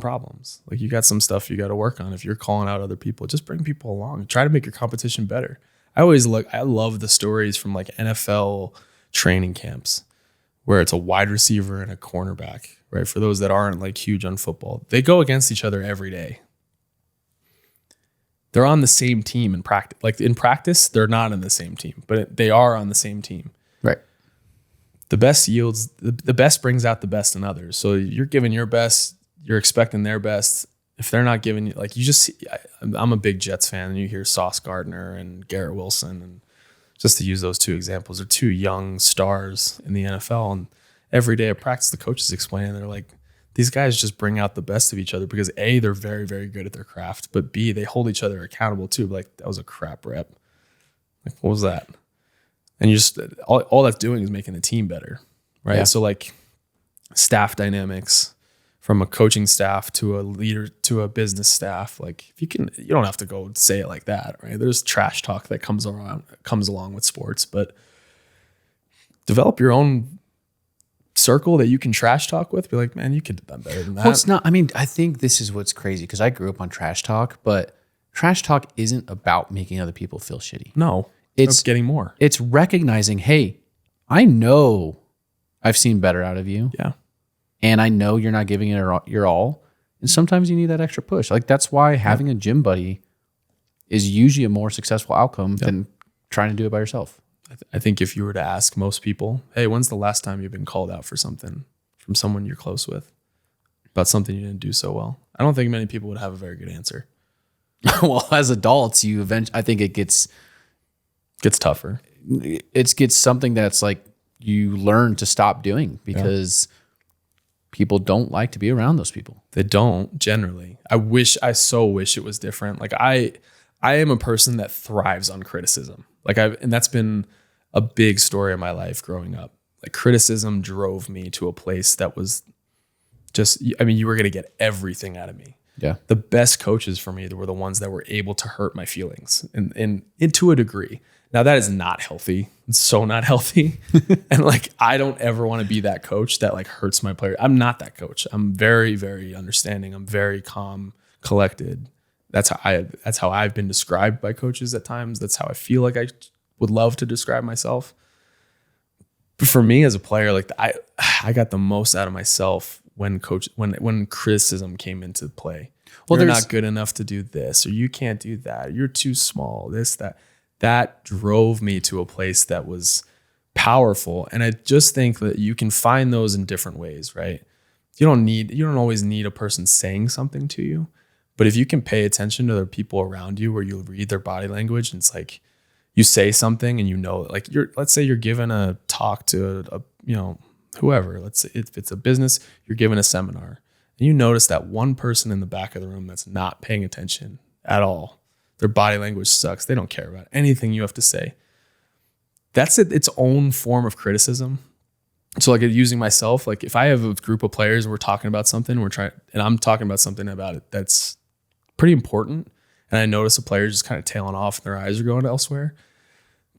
problems. Like you got some stuff you got to work on. If you're calling out other people, just bring people along. Try to make your competition better. I love the stories from like NFL training camps where it's a wide receiver and a cornerback, right? For those that aren't like huge on football, they go against each other every day. They're on the same team in practice. Like in practice, they're not on the same team, but they are on the same team. Right. The best yields, the best brings out the best in others. So you're giving your best, you're expecting their best. If they're not giving you, like I'm a big Jets fan, and you hear Sauce Gardner and Garrett Wilson, and just to use those two examples, they're two young stars in the NFL. And every day at practice, the coaches explain, they're like, these guys just bring out the best of each other because A, they're very, very good at their craft, but B, they hold each other accountable too. Like that was a crap rep. Like what was that? And you just all that's doing is making the team better, right? Yeah. So like staff dynamics. From a coaching staff to a leader to a business staff, like if you don't have to go say it like that, right? There's trash talk that comes along with sports, but develop your own circle that you can trash talk with. Be like, man, you could have done better than that. Well, it's not. I mean, I think this is what's crazy because I grew up on trash talk, but trash talk isn't about making other people feel shitty. No, it's getting more. It's recognizing, hey, I know I've seen better out of you. Yeah. And I know you're not giving it your all. And sometimes you need that extra push. Like that's why having a gym buddy is usually a more successful outcome than trying to do it by yourself. I think if you were to ask most people, hey, when's the last time you've been called out for something from someone you're close with about something you didn't do so well? I don't think many people would have a very good answer. Well, as adults, I think it gets tougher. It gets something that's like you learn to stop doing because people don't like to be around those people. They don't generally. I so wish it was different. Like I am a person that thrives on criticism. And that's been a big story of my life growing up. Like criticism drove me to a place that was just, you were going to get everything out of me. Yeah. The best coaches for me were the ones that were able to hurt my feelings and to a degree. Now that is not healthy. It's so not healthy. And like, I don't ever want to be that coach that like hurts my player. I'm not that coach. I'm very, very understanding. I'm very calm, collected. That's how I've been described by coaches at times. That's how I feel like I would love to describe myself. But for me as a player, like I got the most out of myself when criticism came into play. Well, You're there's- not good enough to do this, or you can't do that. You're too small. This, that. That drove me to a place that was powerful. And I just think that you can find those in different ways, right? You don't always need a person saying something to you, but if you can pay attention to the people around you, where you read their body language, and it's like you say something and like let's say you're giving a talk to whoever, let's say if it's a business, you're giving a seminar, and you notice that one person in the back of the room that's not paying attention at all. Their body language sucks. They don't care about anything you have to say. That's its own form of criticism. So like using myself, like if I have a group of players and we're talking about something, and I'm talking about something about it that's pretty important, and I notice a player just kind of tailing off and their eyes are going elsewhere,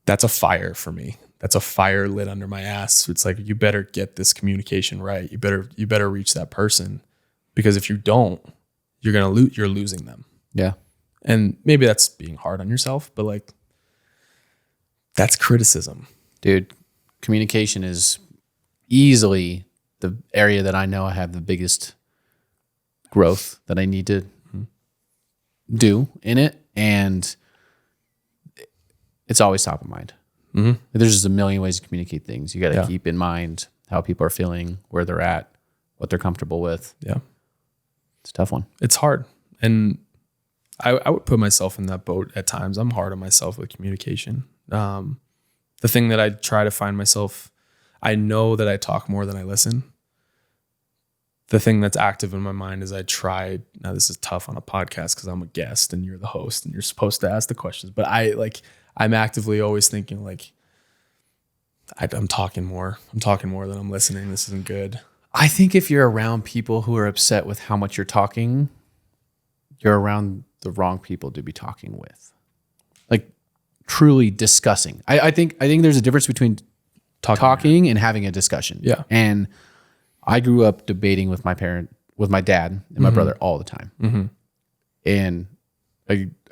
that's a fire for me. That's a fire lit under my ass. It's like, you better get this communication right. You better reach that person, because if you don't, you're losing them. Yeah. And maybe that's being hard on yourself, but like, that's criticism. Dude, communication is easily the area that I know I have the biggest growth that I need to do in it. And it's always top of mind. Mm-hmm. There's just a million ways to communicate things. You got to keep in mind how people are feeling, where they're at, what they're comfortable with. Yeah. It's a tough one. It's hard. And I would put myself in that boat at times. I'm hard on myself with communication. The thing that I try to find myself, I know that I talk more than I listen. The thing that's active in my mind is now this is tough on a podcast because I'm a guest and you're the host and you're supposed to ask the questions, but I'm actively always thinking like, I'm talking more than I'm listening. This isn't good. I think if you're around people who are upset with how much you're talking, you're around the wrong people to be talking with. Like truly discussing. I think there's a difference between talking and having a discussion. Yeah. And I grew up debating with my dad and my brother all the time. Mm-hmm. And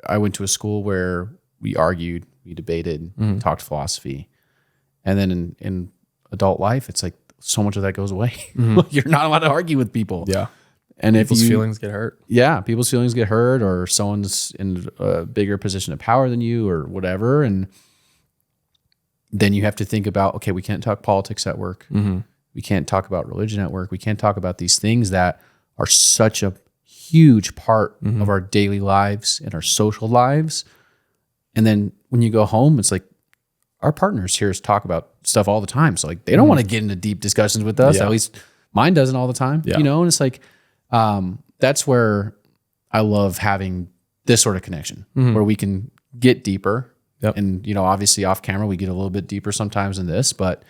I went to a school where we argued, we debated, talked philosophy. And then in adult life, it's like so much of that goes away. You're not allowed to argue with people. Yeah. And people's feelings get hurt. Yeah, people's feelings get hurt, or someone's in a bigger position of power than you or whatever. And then you have to think about, okay, we can't talk politics at work. Mm-hmm. We can't talk about religion at work. We can't talk about these things that are such a huge part of our daily lives and our social lives. And then when you go home, it's like our partners hear us talk about stuff all the time. So like they don't want to get into deep discussions with us. Yeah. At least mine doesn't all the time, and it's like, that's where I love having this sort of connection where we can get deeper. Yep. And, obviously off camera, we get a little bit deeper sometimes in this, but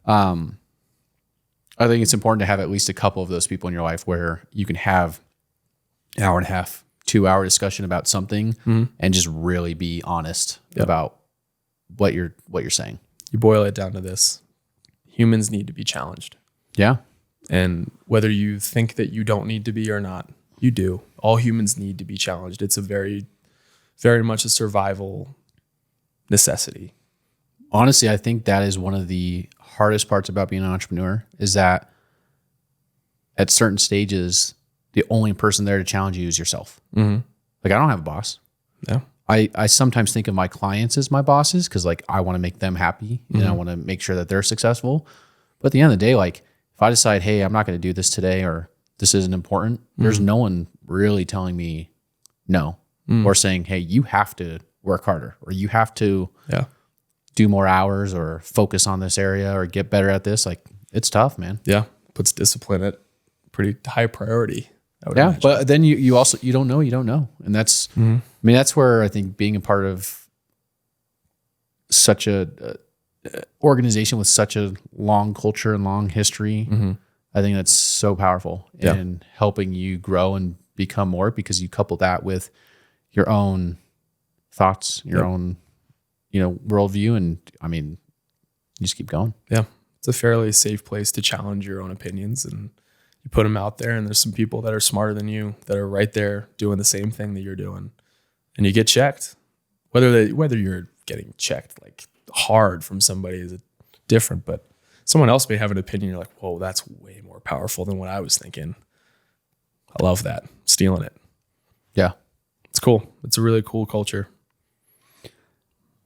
I think it's important to have at least a couple of those people in your life where you can have an hour and a half, 2-hour discussion about something and just really be honest about what you're saying. You boil it down to this: humans need to be challenged. Yeah. And whether you think that you don't need to be or not, you do. All humans need to be challenged. It's a very, very much a survival necessity. Honestly, I think that is one of the hardest parts about being an entrepreneur, is that at certain stages, the only person there to challenge you is yourself. Mm-hmm. Like, I don't have a boss. Yeah. I sometimes think of my clients as my bosses because, like, I want to make them happy and I want to make sure that they're successful. But at the end of the day, like, if I decide, hey, I'm not going to do this today, or this isn't important, there's no one really telling me no or saying, hey, you have to work harder, or you have to do more hours, or focus on this area, or get better at this. Like, it's tough, man. Yeah. Puts discipline at pretty high priority. Yeah. But then you also, you don't know. And that's, I mean, that's where I think being a part of such a organization with such a long culture and long history, I think that's so powerful in helping you grow and become more, because you couple that with your own thoughts, your own, worldview. And I mean, you just keep going. Yeah. It's a fairly safe place to challenge your own opinions, and you put them out there, and there's some people that are smarter than you that are right there doing the same thing that you're doing, and you get checked. Whether you're getting checked like hard from somebody is different, but someone else may have an opinion. You're like, whoa, that's way more powerful than what I was thinking. I love that. Stealing it. Yeah. It's cool. It's a really cool culture.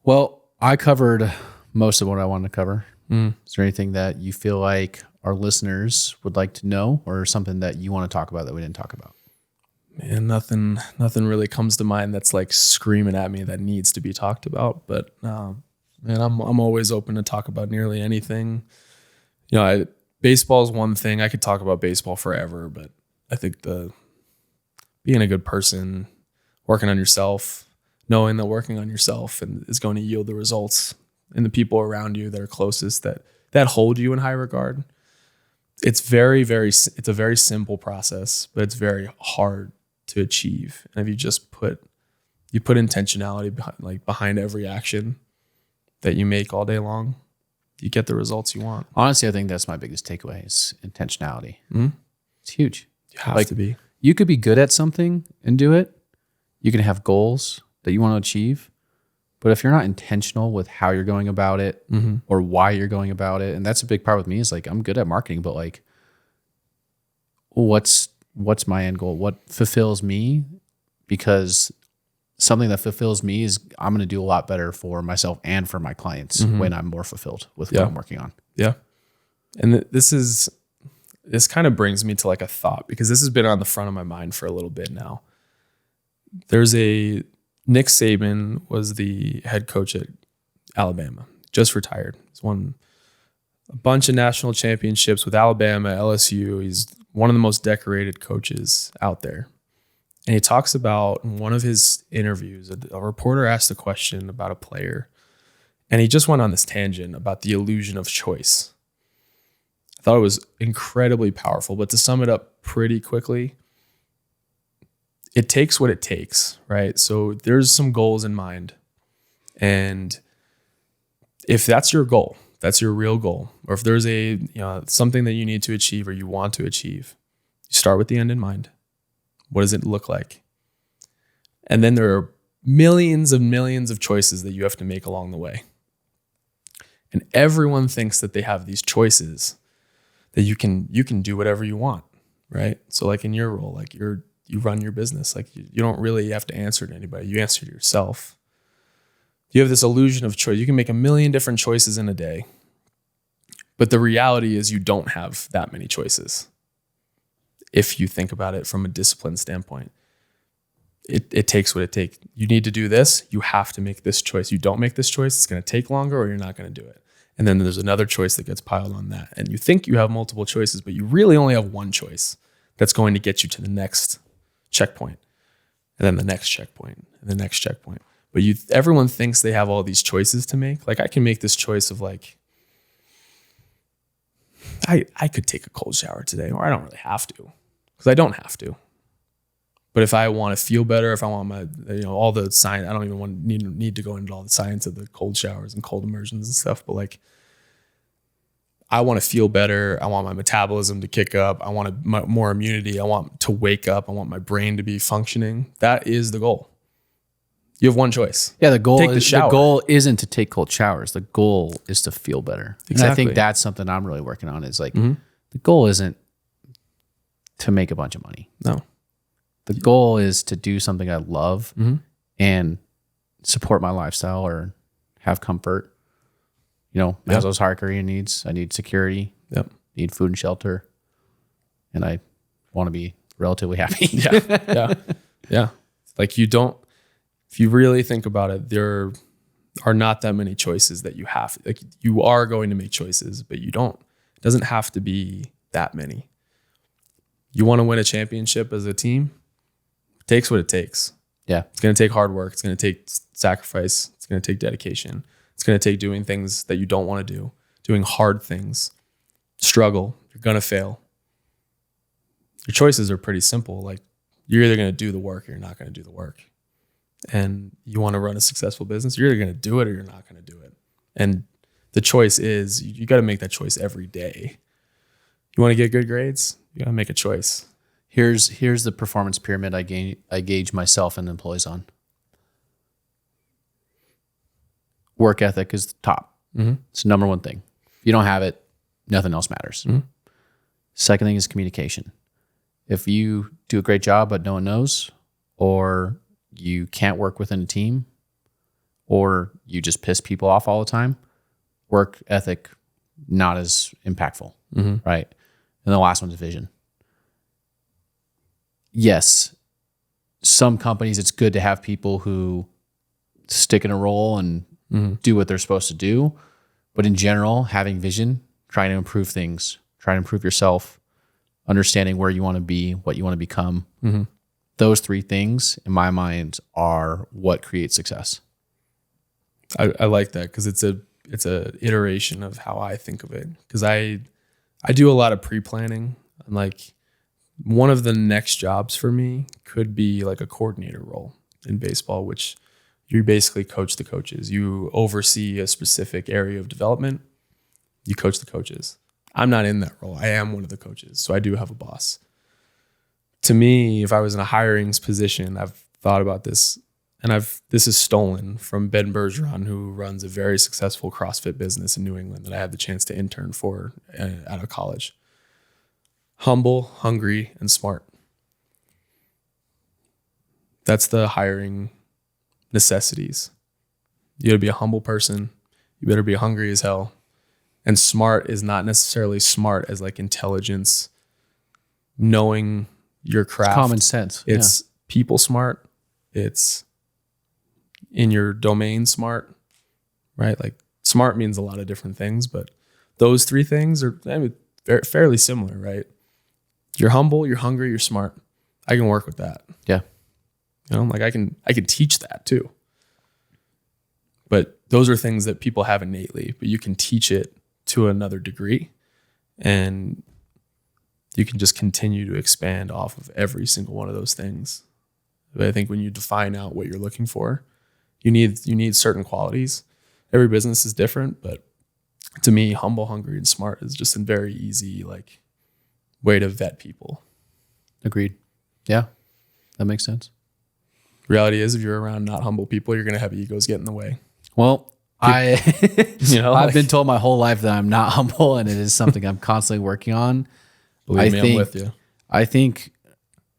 Well, I covered most of what I wanted to cover. Is there anything that you feel like our listeners would like to know, or something that you want to talk about that we didn't talk about? Man, nothing really comes to mind that's like screaming at me that needs to be talked about. But man, I'm always open to talk about nearly anything. You know, baseball is one thing. I could talk about baseball forever, but I think being a good person, working on yourself, knowing that working on yourself is going to yield the results and the people around you that are closest that hold you in high regard. It's it's a very simple process, but it's very hard to achieve. And if you just put intentionality behind every action that you make all day long, you get the results you want. Honestly, I think that's my biggest takeaway is intentionality. It's huge. You have to be. You could be good at something and do it. You can have goals that you want to achieve. But if you're not intentional with how you're going about it or why you're going about it, and that's a big part with me is like, I'm good at marketing, but like, what's my end goal? What fulfills me? Because something that fulfills me is I'm going to do a lot better for myself and for my clients when I'm more fulfilled with what I'm working on. Yeah. And this kind of brings me to like a thought, because this has been on the front of my mind for a little bit now. Nick Saban was the head coach at Alabama, just retired. He's won a bunch of national championships with Alabama, LSU. He's one of the most decorated coaches out there. And he talks about in one of his interviews, a reporter asked a question about a player, and he just went on this tangent about the illusion of choice. I thought it was incredibly powerful, but to sum it up pretty quickly, it takes what it takes, right? So there's some goals in mind. And if that's your goal, that's your real goal, or if there's something that you need to achieve or you want to achieve, you start with the end in mind. What does it look like? And then there are millions and millions of choices that you have to make along the way. And everyone thinks that they have these choices that you can do whatever you want, right? So like in your role, like you run your business. Like you don't really have to answer to anybody. You answer to yourself. You have this illusion of choice. You can make a million different choices in a day, but the reality is you don't have that many choices. If you think about it from a discipline standpoint, it takes what it takes. You need to do this. You have to make this choice. You don't make this choice, it's going to take longer, or you're not going to do it. And then there's another choice that gets piled on that. And you think you have multiple choices, but you really only have one choice that's going to get you to the next checkpoint, and then the next checkpoint, and the next checkpoint. But everyone thinks they have all these choices to make. Like I can make this choice of like, I could take a cold shower today, or I don't really have to, because I don't have to. But if I want to feel better, if I want my, all the science, I don't even need to go into all the science of the cold showers and cold immersions and stuff. But like, I want to feel better. I want my metabolism to kick up. I want more immunity. I want to wake up. I want my brain to be functioning. That is the goal. You have one choice. Yeah, the goal isn't to take cold showers. The goal is to feel better. Exactly. And I think that's something I'm really working on is like the goal isn't to make a bunch of money. No. The goal is to do something I love and support my lifestyle or have comfort. Maslow's hierarchy needs. I need security. Yep. Need food and shelter. And I want to be relatively happy. Yeah. Like if you really think about it, there are not that many choices that you have. Like you are going to make choices, but you don't. It doesn't have to be that many. You want to win a championship as a team? It takes what it takes. Yeah. It's going to take hard work. It's going to take sacrifice. It's going to take dedication. It's going to take doing things that you don't want to do, doing hard things, struggle. You're going to fail. Your choices are pretty simple. Like you're either going to do the work or you're not going to do the work. And you want to run a successful business, you're either going to do it or you're not going to do it. And the choice is you got to make that choice every day. You want to get good grades? You got to make a choice. Here's the performance pyramid I gauge myself and employees on. Work ethic is the top. It's the number one thing. If you don't have it, nothing else matters. Second thing is communication. If you do a great job, but no one knows, or you can't work within a team, or you just piss people off all the time, work ethic, not as impactful, right? And the last one's vision. Yes, some companies, it's good to have people who stick in a role and do what they're supposed to do. But in general, having vision, trying to improve things, trying to improve yourself, understanding where you want to be, what you want to become. Those three things, in my mind, are what creates success. I like that because it's a iteration of how I think of it. Because I do a lot of pre-planning, and like one of the next jobs for me could be like a coordinator role in baseball, which you basically coach the coaches. You oversee a specific area of development. You coach the coaches. I'm not in that role. I am one of the coaches, so I do have a boss. To me, if I was in a hiring position, I've thought about this, and this is stolen from Ben Bergeron, who runs a very successful CrossFit business in New England that I had the chance to intern for out of college. Humble, hungry, and smart. That's the hiring necessities. You gotta be a humble person. You better be hungry as hell. And smart is not necessarily smart as like intelligence, knowing your craft. It's common sense. It's people smart. It's in your domain smart, right? Like smart means a lot of different things, but those three things are fairly similar, right? You're humble, you're hungry, you're smart. I can work with that. Yeah. You know, like I can teach that too. But those are things that people have innately, but you can teach it to another degree, and you can just continue to expand off of every single one of those things. But I think when you define out what you're looking for, you need certain qualities. Every business is different, but to me, humble, hungry, and smart is just a very easy like way to vet people. Agreed. Yeah, that makes sense. Reality is, if you're around not humble people, you're going to have egos get in the way. Well, I've like, been told my whole life that I'm not humble, and it is something I'm constantly working on. Believe me, I'm with you. I think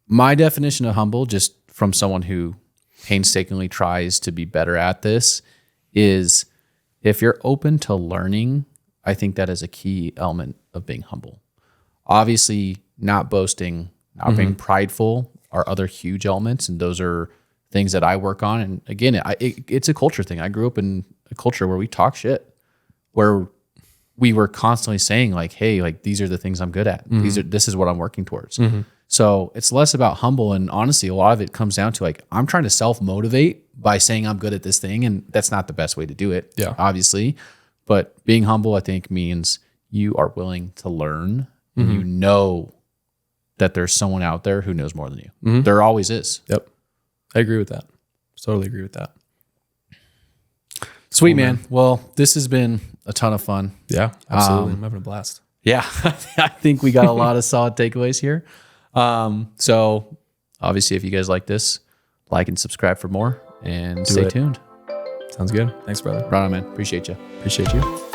my definition of humble, just from someone who painstakingly tries to be better at this, is if you're open to learning, I think that is a key element of being humble. Obviously, not boasting, not being prideful are other huge elements, and those are things that I work on. And again, it's a culture thing. I grew up in a culture where we talk shit, where we were constantly saying like, hey, like these are the things I'm good at. This is what I'm working towards. So it's less about humble. And honestly, a lot of it comes down to like, I'm trying to self-motivate by saying I'm good at this thing. And that's not the best way to do it, obviously. But being humble, I think, means you are willing to learn, and you know that there's someone out there who knows more than you. There always is. Yep. I agree with that. Totally agree with that. Sweet, cool, man. Well, this has been a ton of fun. Yeah, absolutely. I'm having a blast. Yeah, I think we got a lot of solid takeaways here. So obviously, if you guys like this, like and subscribe for more, and stay tuned. Sounds good. Thanks, brother. Right on, man. Appreciate you. Appreciate you.